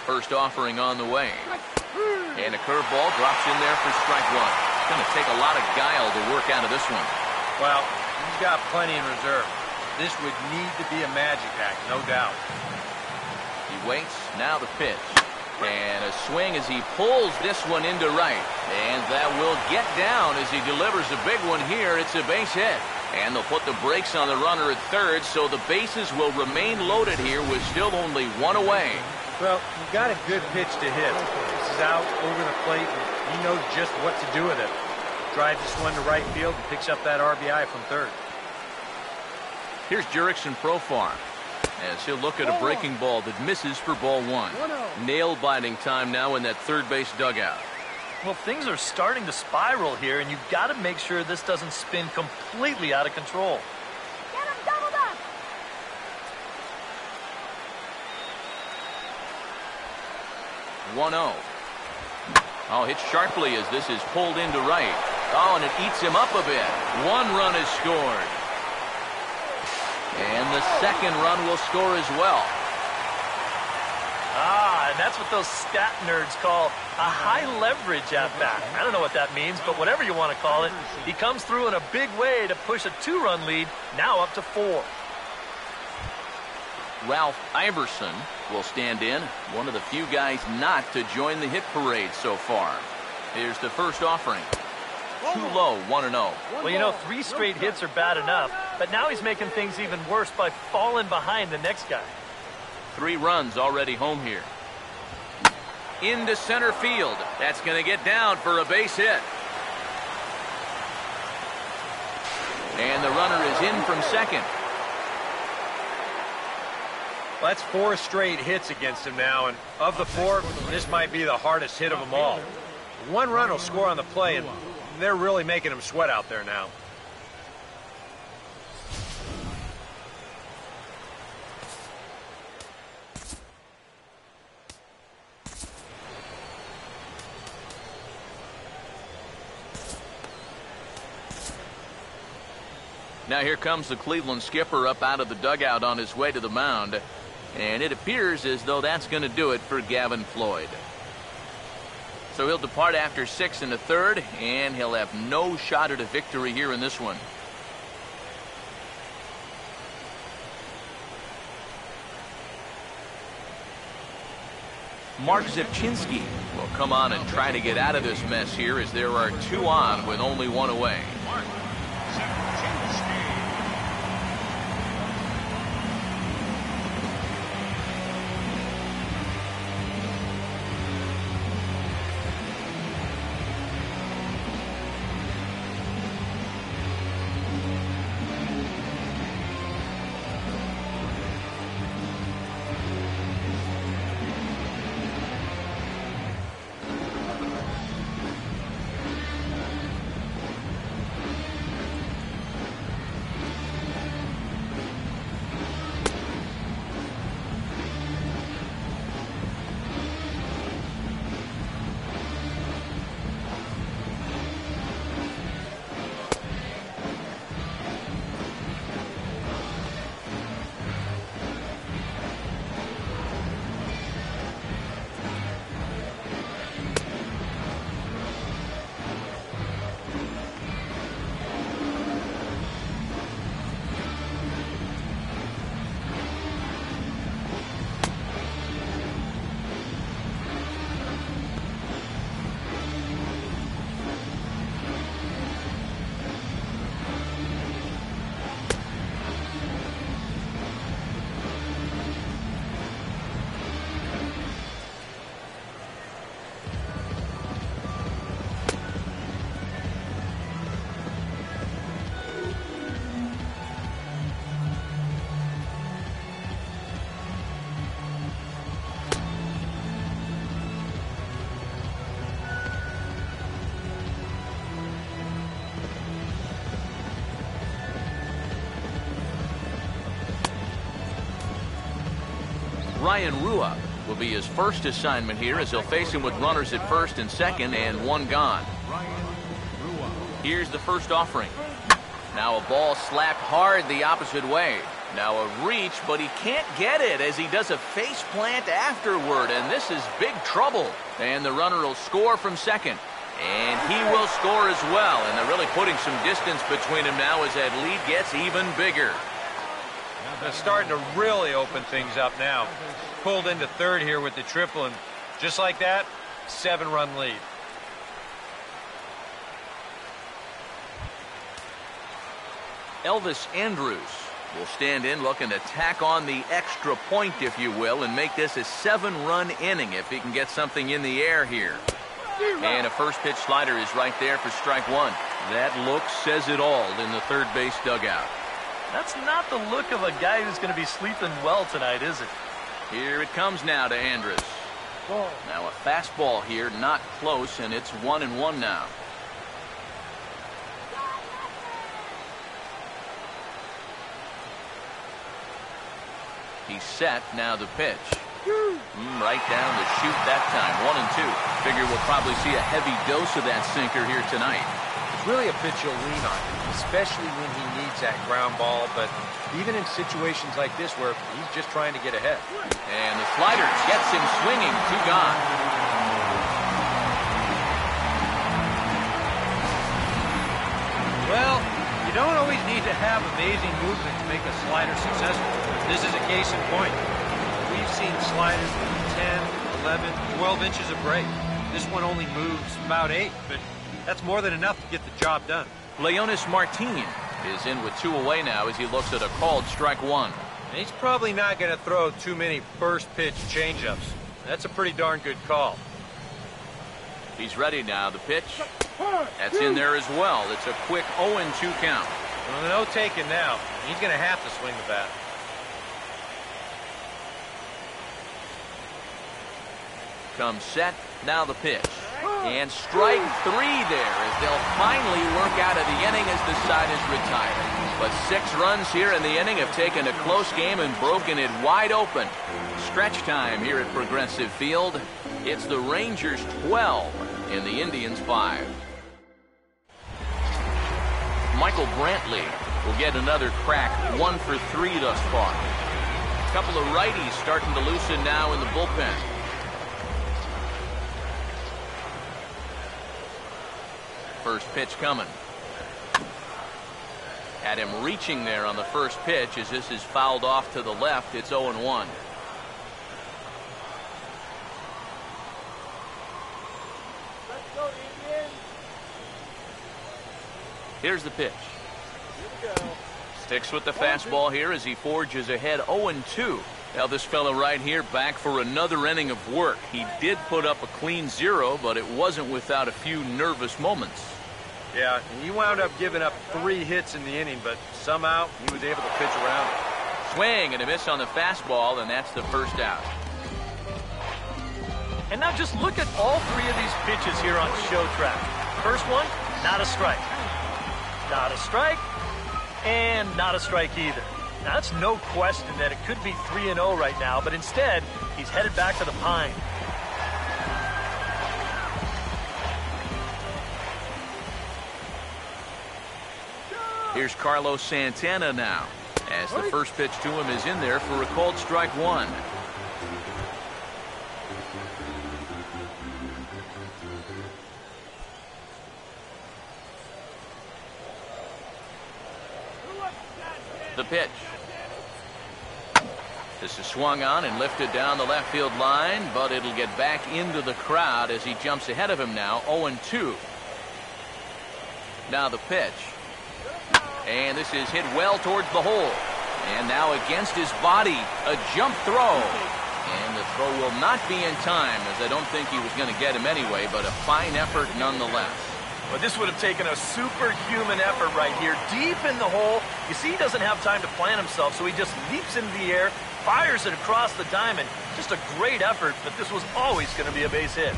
A: First offering on the way. And a curveball drops in there for strike 1. It's going to take a lot of guile to work out of this one.
C: Well, he's got plenty in reserve. This would need to be a magic act, no doubt.
A: He waits. Now the pitch. And a swing as he pulls this one into right. And that will get down as he delivers a big one here. It's a base hit. And they'll put the brakes on the runner at third, so the bases will remain loaded here with still only 1 away.
C: Well, you got a good pitch to hit. This is out over the plate, and he knows just what to do with it. Drives this one to right field and picks up that RBI from third.
A: Here's Jurickson Profar as he'll look at a breaking ball that misses for ball 1. Nail-biting time now in that third base dugout.
B: Well, things are starting to spiral here, and you've got to make sure this doesn't spin completely out of control.
F: Get him doubled up!
A: 1-0. Oh, hit sharply as this is pulled into right. Oh, and it eats him up a bit. 1 run is scored. And the second run will score as well.
B: And that's what those stat nerds call a high leverage at bat. I don't know what that means, but whatever you want to call it, he comes through in a big way to push a 2-run lead, now up to 4.
A: Ralph Iverson will stand in, one of the few guys not to join the hit parade so far. Here's the first offering. Too low, 1-0.
B: Well, you know, 3 straight hits are bad enough, but now he's making things even worse by falling behind the next guy.
A: 3 runs already home here. Into center field. That's going to get down for a base hit. And the runner is in from second.
C: Well, that's 4 straight hits against him now, and of the 4, this might be the hardest hit of them all. 1 run will score on the play, and they're really making him sweat out there now.
A: Now here comes the Cleveland skipper up out of the dugout on his way to the mound. And it appears as though that's going to do it for Gavin Floyd. So he'll depart after 6 1/3, and he'll have no shot at a victory here in this one. Mark Zipchinski will come on and try to get out of this mess here as there are 2 on with only 1 away. Ryan Rua will be his first assignment here as he'll face him with runners at first and second and 1 gone. Here's the first offering. Now a ball slapped hard the opposite way. Now a reach, but he can't get it as he does a face plant afterward, and this is big trouble. And the runner will score from second. And he will score as well, and they're really putting some distance between them now as that lead gets even bigger.
C: They're starting to really open things up now. Pulled into third here with the triple, and just like that, 7-run lead.
A: Elvis Andrus will stand in looking to tack on the extra point, if you will, and make this a 7-run inning if he can get something in the air here. And a first pitch slider is right there for strike 1. That look says it all in the third base dugout.
B: That's not the look of a guy who's going to be sleeping well tonight, is it?
A: Here it comes now to Andrus. Now a fastball here, not close, and it's 1-1 now. He's set, now the pitch. Right down the chute that time, 1-2. Figure we'll probably see a heavy dose of that sinker here tonight.
C: really a pitch you'll lean on, especially when he needs that ground ball, but even in situations like this where he's just trying to get ahead.
A: And the slider gets him swinging. 2 gone.
C: Well, you don't always need to have amazing movement to make a slider successful. This is a case in point. We've seen sliders with 10, 11, 12 inches of break. This one only moves about 8, but that's more than enough to get the job done.
A: Leonis Martin is in with 2 away now as he looks at a called strike 1.
C: And he's probably not going to throw too many first pitch changeups. That's a pretty darn good call.
A: He's ready now. The pitch. That's in there as well. It's a quick 0-2 count.
C: Well, no taking now. He's going to have to swing the bat.
A: Comes set. Now the pitch. And strike 3 there as they'll finally work out of the inning as the side is retired. But 6 runs here in the inning have taken a close game and broken it wide open. Stretch time here at Progressive Field. It's the Rangers 12 and the Indians 5. Michael Brantley will get another crack, 1 for 3 thus far. A couple of righties starting to loosen now in the bullpen. First pitch coming. Had him reaching there on the first pitch as this is fouled off to the left. It's 0-1. Here's the pitch. Sticks with the fastball here as he forges ahead 0-2. Now this fellow right here back for another inning of work. He did put up a clean 0, but it wasn't without a few nervous moments.
C: Yeah, he wound up giving up 3 hits in the inning, but somehow he was able to pitch around it.
A: Swing and a miss on the fastball, and that's the first out.
B: And now just look at all 3 of these pitches here on show track. First one, not a strike. Not a strike, and not a strike either. Now, that's no question that it could be 3-0 right now, but instead, he's headed back to the pine.
A: Here's Carlos Santana now, as the first pitch to him is in there for a called strike 1. The pitch. This is swung on and lifted down the left field line, but it'll get back into the crowd as he jumps ahead of him now, 0-2. Now the pitch. And this is hit well towards the hole. And now against his body, a jump throw. And the throw will not be in time, as I don't think he was going to get him anyway, but a fine effort nonetheless.
B: But this would have taken a superhuman effort right here, deep in the hole. You see, he doesn't have time to plant himself, so he just leaps into the air, fires it across the diamond. Just a great effort, but this was always going to be a base hit.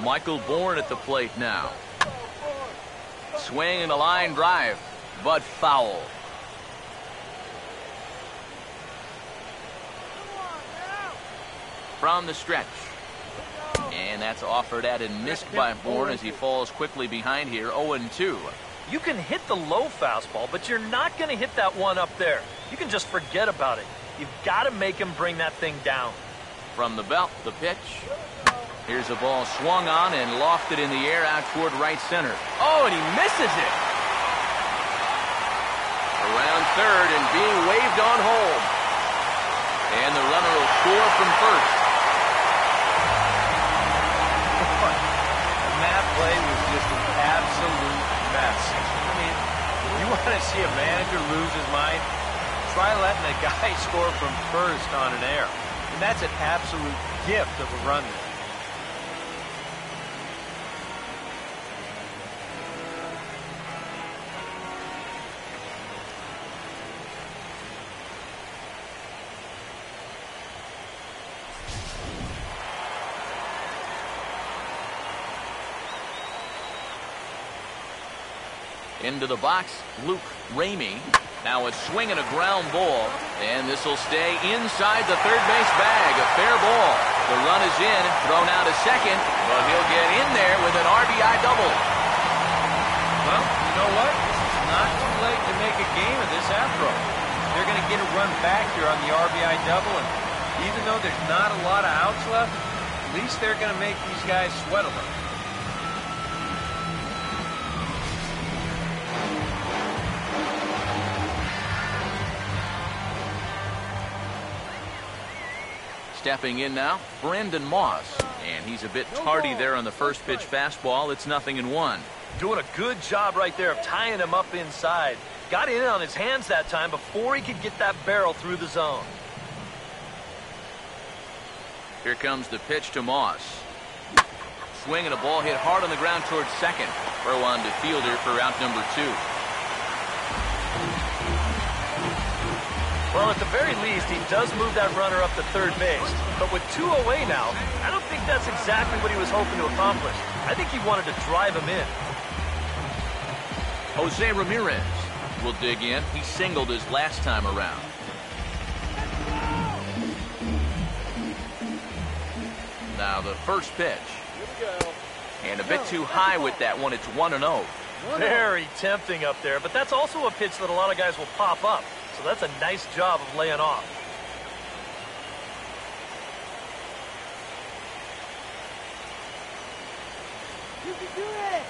A: Michael Bourne at the plate now. Swing and a line drive, but foul. From the stretch. And that's offered at and missed by Bourne as he falls quickly behind here, 0-2.
B: You can hit the low fastball, but you're not going to hit that one up there. You can just forget about it. You've got to make him bring that thing down.
A: From the belt, the pitch. Here's a ball swung on and lofted in the air out toward right center. Oh, and he misses it. Around third and being waved on home. And the runner will score from first.
C: That play was just an absolute mess. I mean, you want to see a manager lose his mind? Try letting a guy score from first on an error. And that's an absolute gift of a run there.
A: Into the box, Luke Ramey. Now a swing and a ground ball, and this will stay inside the third base bag. A fair ball. The run is in, thrown out to second, but he'll get in there with an RBI double.
C: Well, you know what? This is not too late to make a game of this after all. They're going to get a run back here on the RBI double, and even though there's not a lot of outs left, at least they're going to make these guys sweat a little.
A: Stepping in now, Brendan Moss. And he's a bit tardy there on the first pitch fastball. It's 0-1.
B: Doing a good job right there of tying him up inside. Got in on his hands that time before he could get that barrel through the zone.
A: Here comes the pitch to Moss. Swing and a ball hit hard on the ground towards second. Throw on to fielder for out number 2.
B: Well, at the very least, he does move that runner up to third base. But with 2 away now, I don't think that's exactly what he was hoping to accomplish. I think he wanted to drive him in.
A: Jose Ramirez will dig in. He singled his last time around. Now the first pitch. And a bit too high with that one. It's 1-0.
B: Very tempting up there, but that's also a pitch that a lot of guys will pop up. So that's a nice job of laying off.
F: You can do it.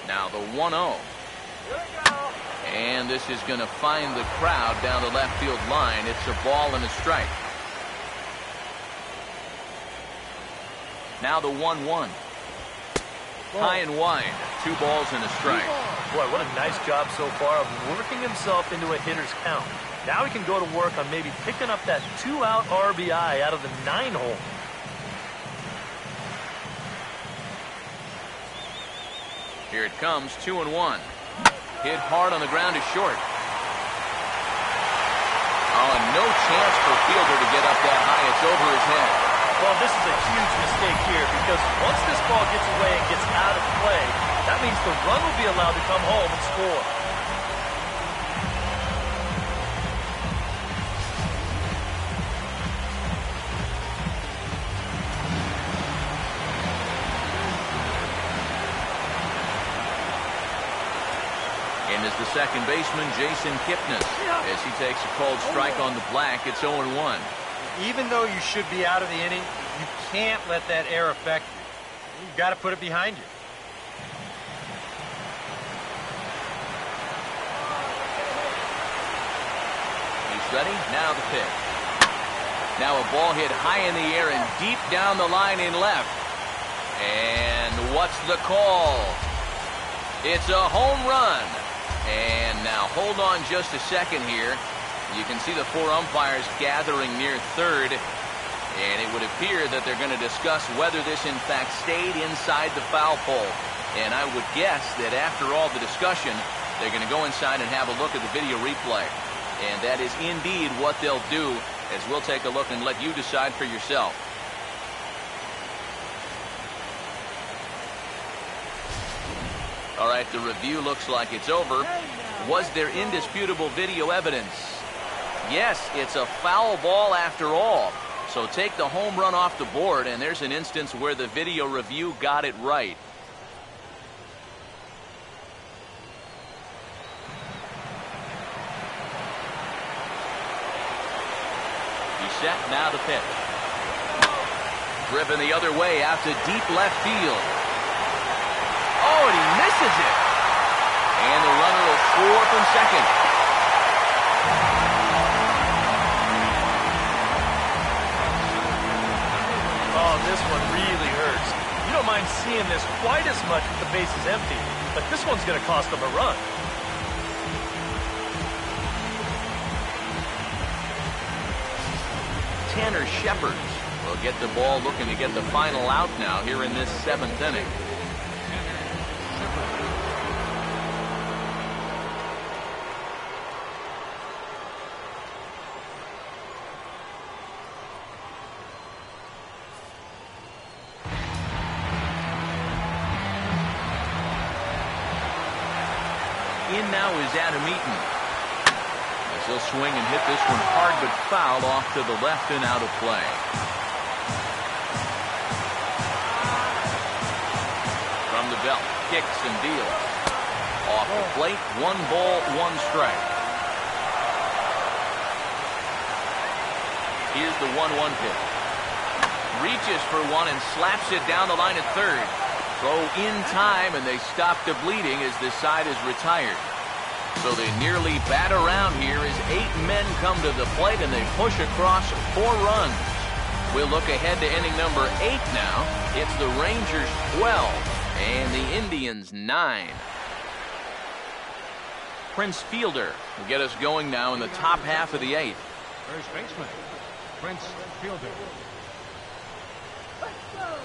A: Now the 1-0. And this is going to find the crowd down the left field line. It's a ball and a strike. Now the 1-1. High and wide. 2 balls and a strike.
B: Boy, what a nice job so far of working himself into a hitter's count. Now he can go to work on maybe picking up that 2-out RBI out of the 9-hole.
A: Here it comes, 2-1. Hit hard on the ground is short. Oh, and no chance for fielder to get up that high. It's over his head.
B: Well, this is a huge mistake here because once this ball gets away and gets out of play, that means the run will be allowed to come home and score.
A: And as the second baseman, Jason Kipnis, as he takes a called strike on the black, it's 0-1.
C: Even though you should be out of the inning, you can't let that error affect you. You've got to put it behind you.
A: He's ready. Now the pitch. Now a ball hit high in the air and deep down the line in left. And what's the call? It's a home run. And now hold on just a second here. You can see the 4 umpires gathering near third, and it would appear that they're going to discuss whether this in fact stayed inside the foul pole. And I would guess that after all the discussion, they're going to go inside and have a look at the video replay. And that is indeed what they'll do, as we'll take a look and let you decide for yourself. All right, the review looks like it's over. Was there indisputable video evidence? Yes, it's a foul ball after all. So take the home run off the board, and there's an instance where the video review got it right. He's set, now the pitch. Driven the other way out to deep left field. Oh, and he misses it. And the runner will score from second.
B: Oh, this one really hurts. You don't mind seeing this quite as much with the bases empty, but this one's going to cost them a run.
A: Tanner Shepard will get the ball looking to get the final out now here in this 7th inning. In now is Adam Eaton. As he'll swing and hit this one hard but foul off to the left and out of play. From the belt, kicks and deals. Off the plate, 1 ball, 1 strike. Here's the 1-1 pitch. Reaches for one and slaps it down the line at third. Throw in time, and they stop the bleeding as this side is retired. So they nearly bat around here as 8 men come to the plate, and they push across 4 runs. We'll look ahead to inning number 8 now. It's the Rangers 12 and the Indians 9. Prince Fielder will get us going now in the top half of the 8th.
D: First baseman, Prince Fielder.
F: Let's go.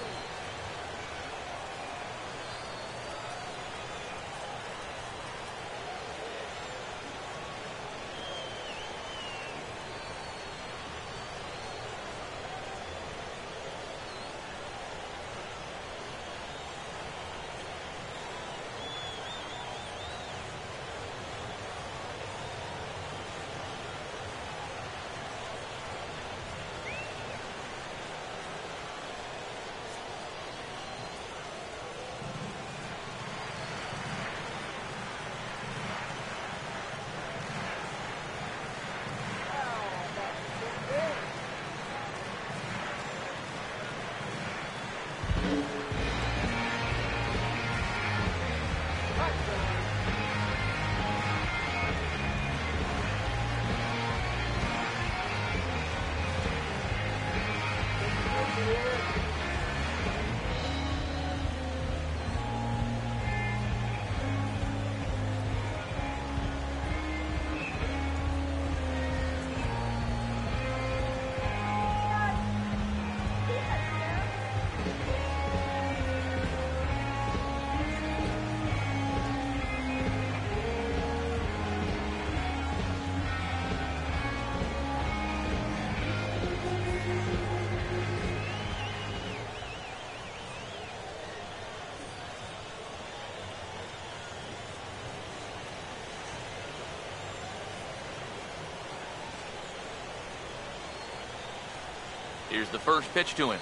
A: Here's the first pitch to him.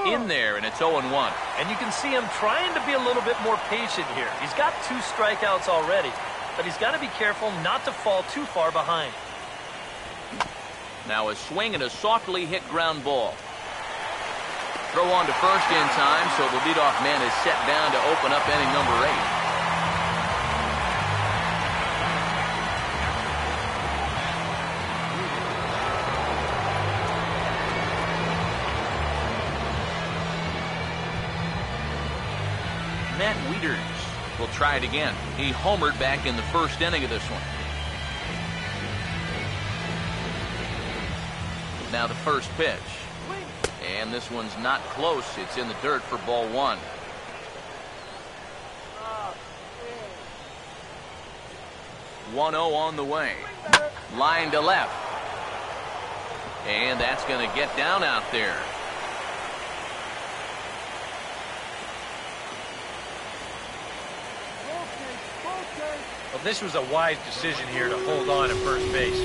A: In there, and it's 0-1.
B: And you can see him trying to be a little bit more patient here. He's got 2 strikeouts already, but he's got to be careful not to fall too far behind.
A: Now a swing and a softly hit ground ball. Throw on to first in time, so the leadoff man is set down to open up inning number 8. Matt Wieters will try it again. He homered back in the first inning of this one. Now the first pitch. And this one's not close. It's in the dirt for ball 1. Oh, 1-0 on the way. Line to left. And that's going to get down out there.
C: Well, this was a wise decision here to hold on at first base.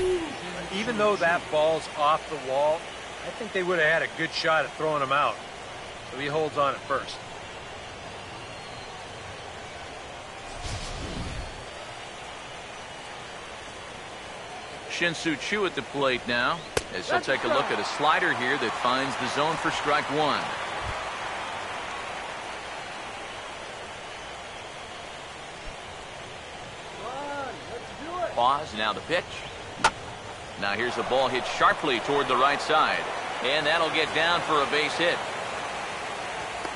C: Even though that ball's off the wall, I think they would have had a good shot at throwing him out. So he holds on at first.
A: Shin-Soo Choo at the plate now, as he'll take a look at a slider here that finds the zone for strike 1. Pause, now the pitch. Now here's a ball hit sharply toward the right side. And that'll get down for a base hit.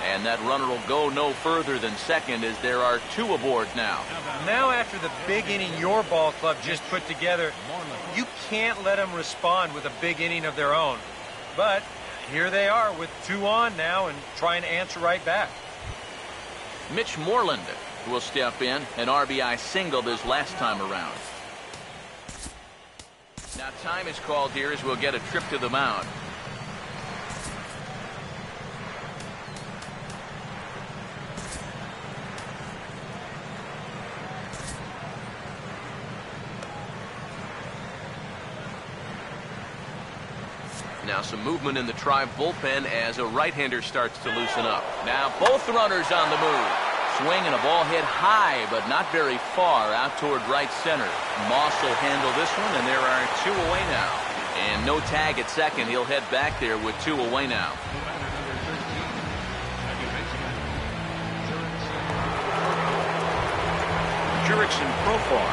A: And that runner will go no further than second as there are 2 aboard now.
C: Now after the big inning your ball club just put together, you can't let them respond with a big inning of their own. But here they are with 2 on now and trying to answer right back.
A: Mitch Moreland will step in. An RBI singled his last time around. Now time is called here as we'll get a trip to the mound. Now some movement in the Tribe bullpen as a right-hander starts to loosen up. Now both runners on the move. Swing and a ball hit high, but not very far out toward right center. Moss will handle this one, and there are 2 away now. And no tag at second. He'll head back there with 2 away now. Jurickson Profar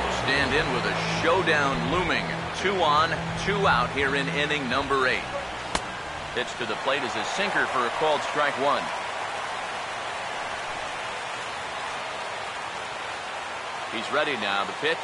A: will stand in with a showdown looming. 2 on, 2 out here in inning number 8. Pitch to the plate is a sinker for a called strike 1. He's ready now. The pitch.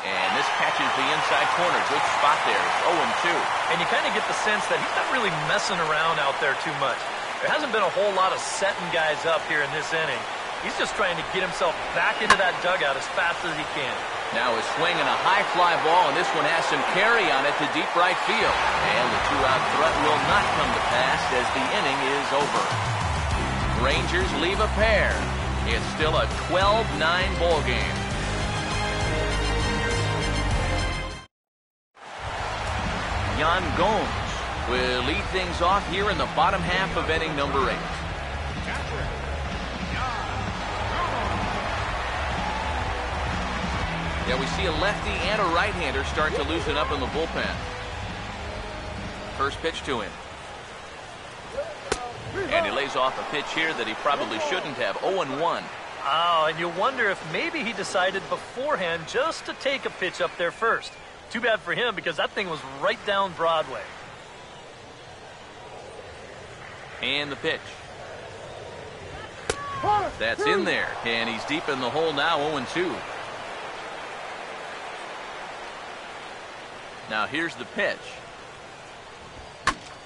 A: And this catches the inside corner. Good spot there. It's 0-2.
B: And you kind of get the sense that he's not really messing around out there too much. There hasn't been a whole lot of setting guys up here in this inning. He's just trying to get himself back into that dugout as fast as he can.
A: Now a swing and a high fly ball, and this one has some carry on it to deep right field. And the 2-out threat will not come to pass as the inning is over. Rangers leave a pair. It's still a 12-9 ball game. Yan Gomes will lead things off here in the bottom half of inning number 8. Yeah, we see a lefty and a right-hander start to loosen up in the bullpen. First pitch to him. And he lays off a pitch here that he probably shouldn't have. 0-1.
B: Oh, and you wonder if maybe he decided beforehand just to take a pitch up there first. Too bad for him because that thing was right down Broadway.
A: And the pitch. That's in there. And he's deep in the hole now, 0-2. Now here's the pitch.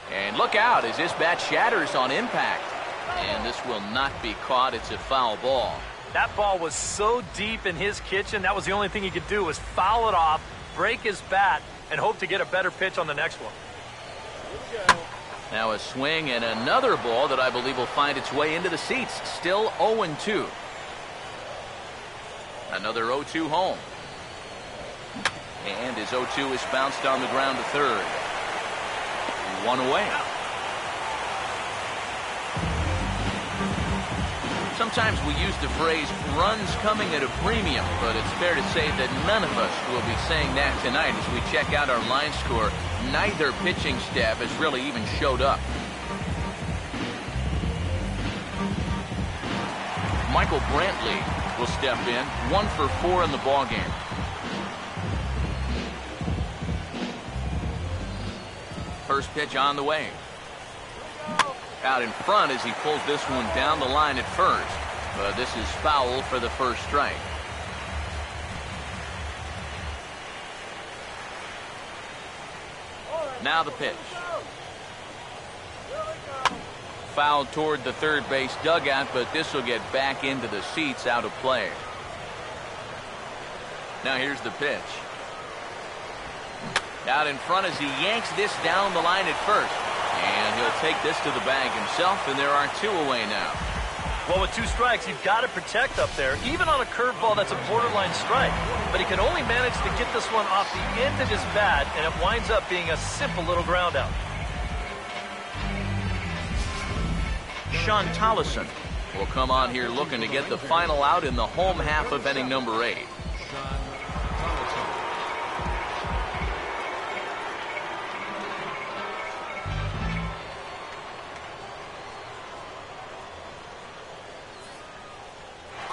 A: And look out as this bat shatters on impact. And this will not be caught. It's a foul ball.
B: That ball was so deep in his kitchen, that was the only thing he could do was foul it off, break his bat, and hope to get a better pitch on the next one.
A: Now a swing and another ball that I believe will find its way into the seats. Still 0-2. Another 0-2 home. And his 0-2 is bounced on the ground to third. 1 away. Sometimes we use the phrase runs coming at a premium, but it's fair to say that none of us will be saying that tonight as we check out our line score. Neither pitching staff has really even showed up. Michael Brantley will step in, 1 for 4 in the ballgame. First pitch on the way. Out in front as he pulls this one down the line at first. But this is foul for the first strike. Now the pitch. Fouled toward the third base dugout, but this will get back into the seats, out of play. Now here's the pitch. Out in front as he yanks this down the line at first. And he'll take this to the bag himself, and there are 2 away now.
B: Well, with 2 strikes, you've got to protect up there, even on a curveball that's a borderline strike. But he can only manage to get this one off the end of his bat, and it winds up being a simple little ground out.
A: Sean Tollison will come on here looking to get the final out in the home half of inning number 8.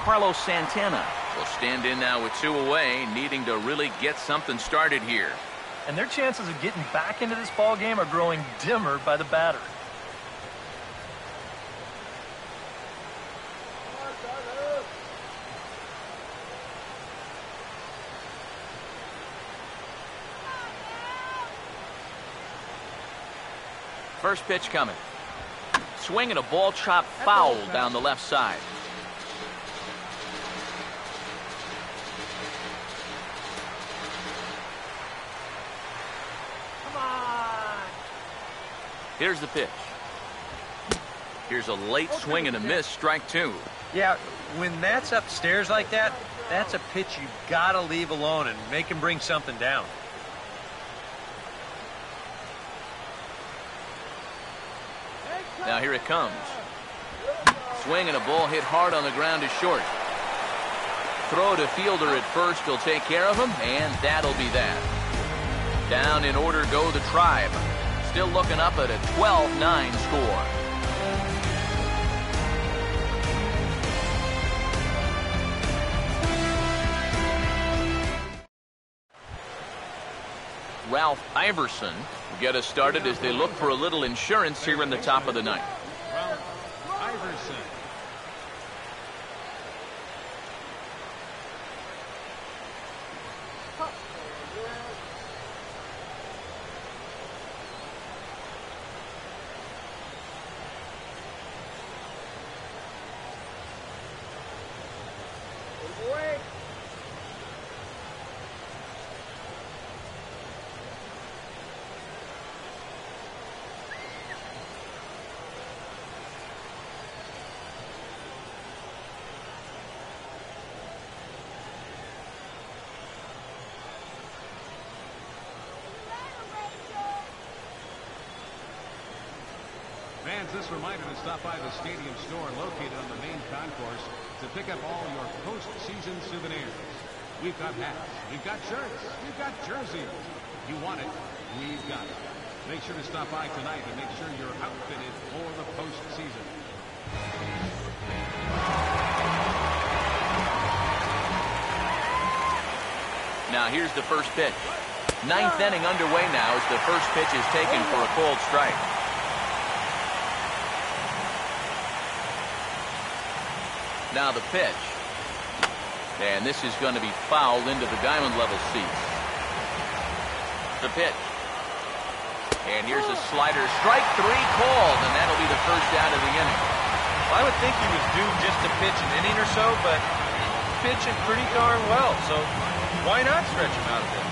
A: Carlos Santana will stand in now with 2 away, needing to really get something started here.
B: And their chances of getting back into this ball game are growing dimmer by the batter.
A: First pitch coming. Swing and a ball chopped foul down the left side. Here's the pitch. Here's a late swing and a miss, strike 2.
C: Yeah, when that's upstairs like that, that's a pitch you've got to leave alone and make him bring something down.
A: Now here it comes. Swing and a ball hit hard on the ground is short. Throw to fielder at first. He'll take care of him, and that'll be that. Down in order go the Tribe. Still looking up at a 12-9 score. Ralph Iverson will get us started as they look for a little insurance here in the top of the ninth.
D: Ralph Iverson. Fans, this reminder to stop by the stadium store located on the main concourse to pick up all your postseason souvenirs. We've got hats, we've got shirts, we've got jerseys. You want it, we've got it. Make sure to stop by tonight and make sure you're outfitted for the postseason.
A: Now here's the first pitch. Ninth inning underway now as the first pitch is taken for a cold strike. Now the pitch. And this is going to be fouled into the diamond level seats. The pitch. And here's a slider. Strike three called, and that'll be the first out of the inning.
C: Well, I would think he was due just to pitch an inning or so, but pitching pretty darn well. So why not stretch him out a bit?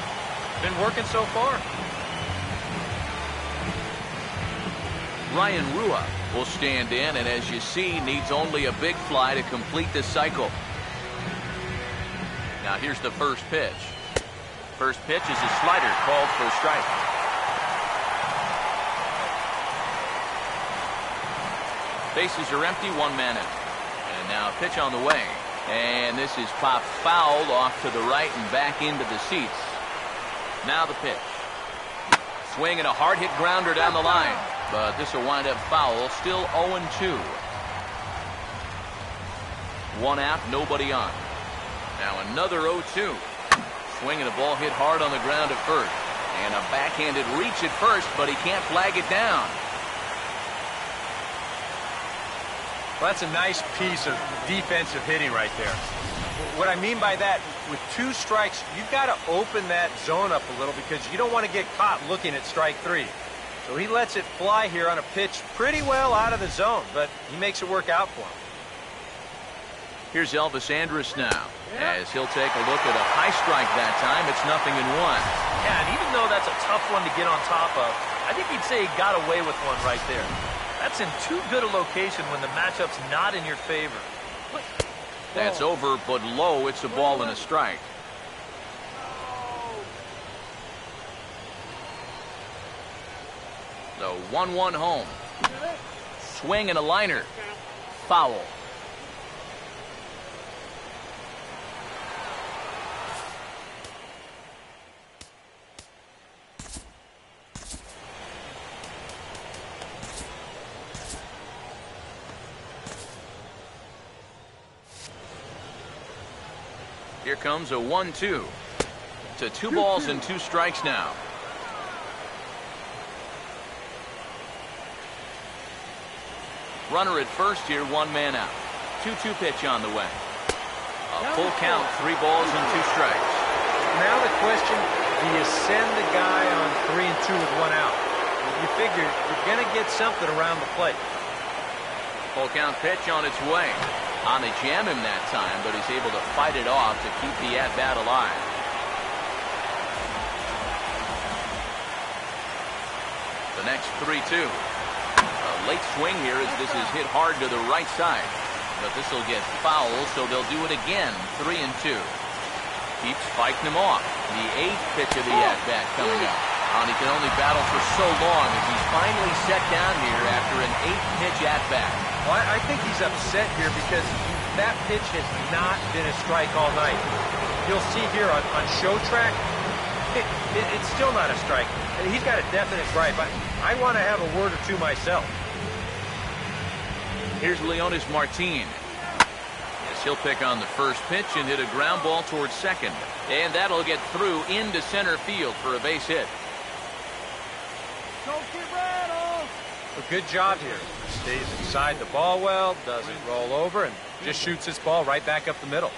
C: Been working so far.
A: Ryan Rua will stand in, and as you see, needs only a big fly to complete this cycle. Now here's the first pitch. First pitch is a slider called for a strike. Bases are empty, one man out. And now a pitch on the way. And this is popped foul off to the right and back into the seats. Now the pitch. Swing and a hard hit grounder down the line. But this will wind up foul. Still 0-2. One out, nobody on. Now another 0-2. Swing and a ball hit hard on the ground at first. And a backhanded reach at first, but he can't flag it down.
C: Well, that's a nice piece of defensive hitting right there. What I mean by that, with two strikes, you've got to open that zone up a little because you don't want to get caught looking at strike three. So he lets it fly here on a pitch pretty well out of the zone, but he makes it work out for him.
A: Here's Elvis Andrus now, as he'll take a look at a high strike that time. It's 0-1.
B: Yeah, and even though that's a tough one to get on top of, I think he'd say he got away with one right there. That's in too good a location when the matchup's not in your favor.
A: That's over, but low. It's a ball and a strike. The 1-1 home. Swing and a liner. Foul. Here comes a 1-2 to 2 balls and 2 strikes now. Runner at first here, 1 man out. 2-2 pitch on the way. A full count, 3 balls and 2 strikes.
C: Now the question, do you send the guy on 3 and 2 with 1 out? You figure you're going to get something around the plate.
A: Full count pitch on its way. They jam him that time, but he's able to fight it off to keep the at-bat alive. The next 3-2. A late swing here as this is hit hard to the right side. But this will get foul, so they'll do it again. 3-2. Keeps fighting him off. The 8th pitch of the at-bat coming up. And he can only battle for so long as he's finally set down here after an 8-pitch at-bat.
C: Well, I think he's upset here because that pitch has not been a strike all night. You'll see here on show track, it's still not a strike. He's got a definite gripe. I want to have a word or two myself.
A: Here's Leonis Martin. Yes, he'll pick on the first pitch and hit a ground ball towards second. And that'll get through into center field for a base hit.
C: A good job here. Stays inside the ball well, doesn't roll over, and just shoots this ball right back up the middle.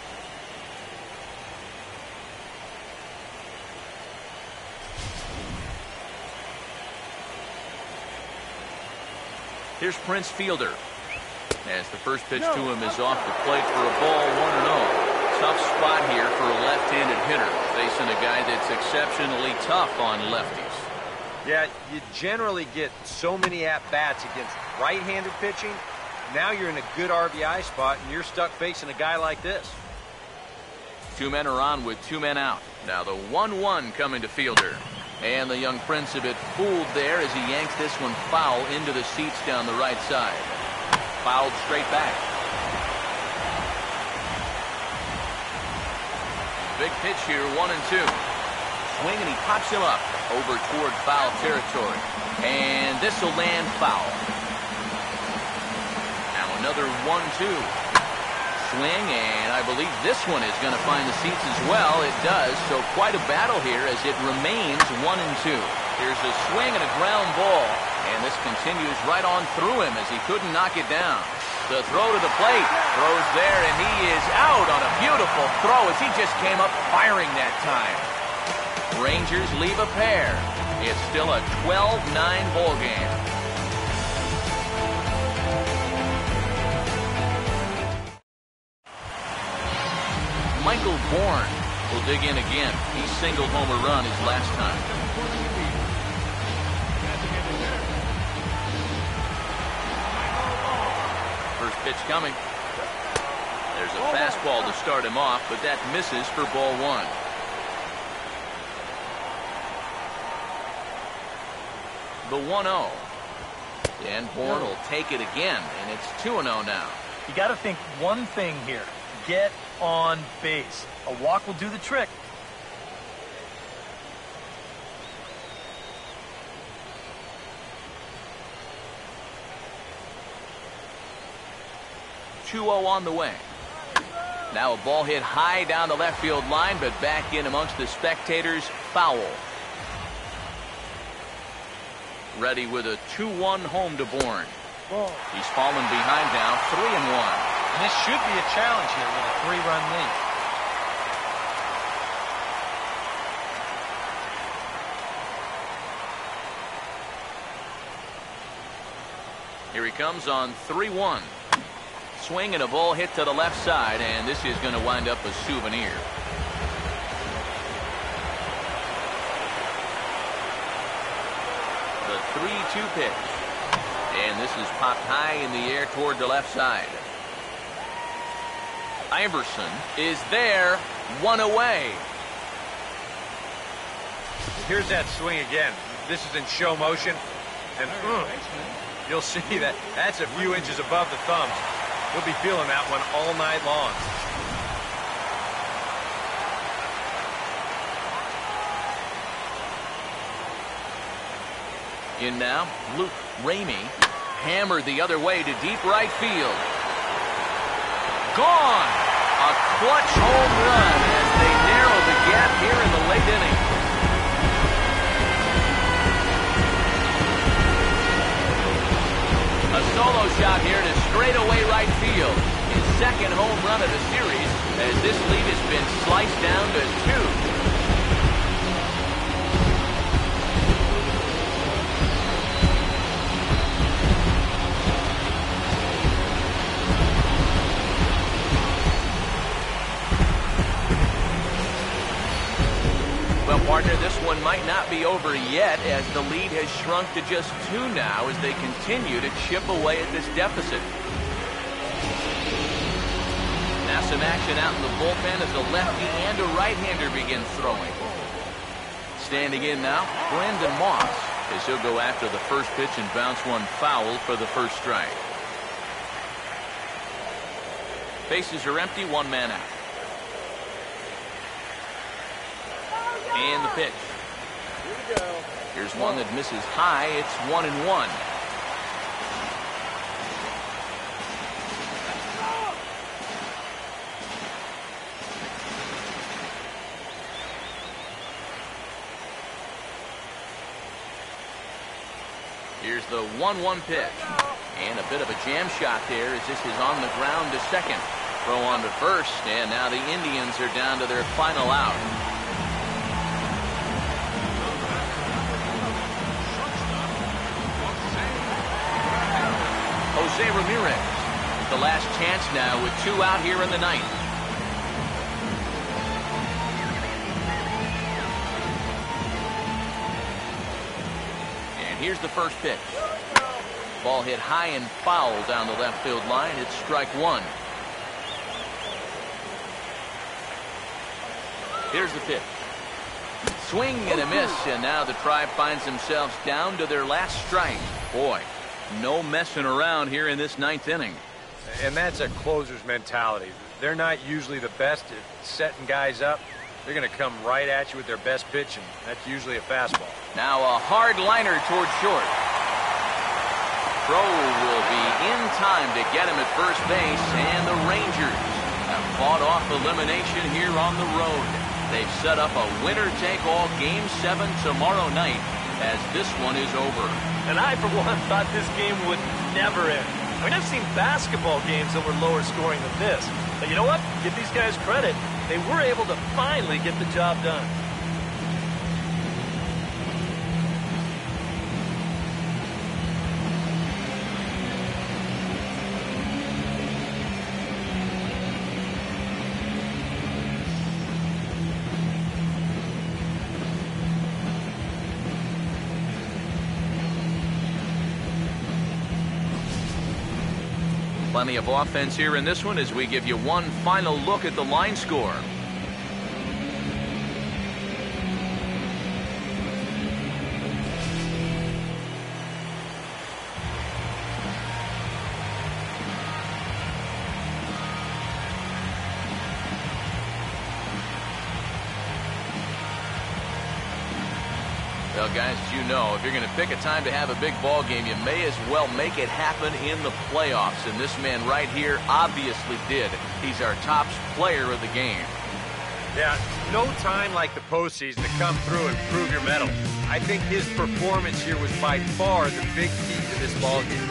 A: Here's Prince Fielder. As the first pitch to him is off the plate for a ball, 1-0. Tough spot here for a left-handed hitter, facing a guy that's exceptionally tough on lefties.
C: Yeah, you generally get so many at-bats against right-handed pitching. Now you're in a good RBI spot, and you're stuck facing a guy like this.
A: 2 men are on with 2 men out. Now the 1-1 coming to Fielder. And the young Prince a bit fooled there as he yanks this one foul into the seats down the right side. Fouled straight back. Big pitch here, 1-2. Swing, and he pops him up over toward foul territory. And this will land foul. Now another 1-2. Swing, and I believe this one is going to find the seats as well. It does, so quite a battle here as it remains 1-2. Here's a swing and a ground ball, and this continues right on through him as he couldn't knock it down. The throw to the plate, throws there, and he is out on a beautiful throw as he just came up firing that time. Rangers leave a pair. It's still a 12-9 ball game. Michael Bourne will dig in again. He singled home a run his last time. First pitch coming. There's a fastball to start him off, but that misses for ball 1. The 1-0. And Bourne will take it again, and it's 2-0 now.
B: You got to think one thing here. Get on base. A walk will do the trick.
A: On the way. Now a ball hit high down the left field line, but back in amongst the spectators. Foul. Ready with a 2-1 home to Bourne. He's fallen behind now, 3-1.
C: And this should be a challenge here with a 3-run lead.
A: Here he comes on 3-1. Swing and a ball hit to the left side, and this is going to wind up a souvenir. The 3-2 pitch. And this is popped high in the air toward the left side. Iverson is there, 1 away.
C: Here's that swing again. This is in show motion. And you'll see that that's a few inches above the thumbs. You'll be feeling that one all night long.
A: In now, Luke Ramey, hammered the other way to deep right field. Gone! A clutch home run as they narrow the gap here in the late inning. A solo shot here to straightaway right field. His second home run of the series as this lead has been sliced down to 2. Well, partner, this one might not be over yet as the lead has shrunk to just 2 now as they continue to chip away at this deficit. Now some action out in the bullpen as a lefty and a right-hander begin throwing. Standing in now, Brandon Moss, as he'll go after the first pitch and bounce one foul for the first strike. Bases are empty, one man out. And the pitch.
F: Here we go.
A: Here's one that misses high. It's 1-1. Here's the 1-1 pitch. And a bit of a jam shot there as this is on the ground to second. Throw on to first, and now the Indians are down to their final out. Jose Ramirez, the last chance now with 2 out here in the ninth. And here's the first pitch. Ball hit high and foul down the left field line. It's strike one. Here's the pitch. Swing and a miss, and now the Tribe finds themselves down to their last strike. Boy, no messing around here in this ninth inning.
C: And that's a closer's mentality. They're not usually the best at setting guys up. They're going to come right at you with their best pitch, and that's usually a fastball.
A: Now a hard liner towards short. Throw will be in time to get him at first base, and the Rangers have fought off elimination here on the road. They've set up a winner-take-all Game 7 tomorrow night as this one is over.
B: And I, for one, thought this game would never end. I mean, I've seen basketball games that were lower scoring than this. But you know what? Give these guys credit. They were able to finally get the job done.
A: Plenty of offense here in this one as we give you one final look at the line score. Well, guys, as you know, if you're going to pick a time to have a big ball game, you may as well make it happen in the playoffs. And this man right here obviously did. He's our top player of the game.
C: Yeah, no time like the postseason to come through and prove your mettle. I think his performance here was by far the big key to this ball game.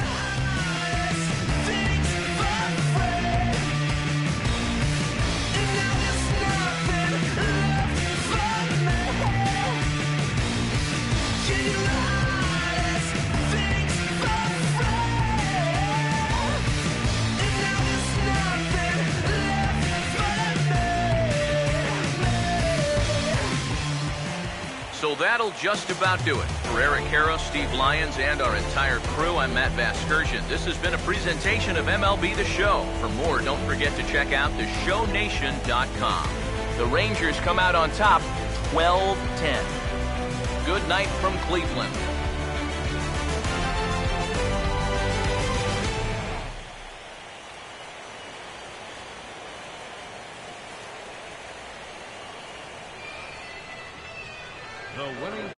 A: So that'll just about do it. For Eric Harrow, Steve Lyons, and our entire crew, I'm Matt Vasgersian. This has been a presentation of MLB The Show. For more, don't forget to check out theshownation.com. The Rangers come out on top 12-10. Good night from Cleveland.
D: The winning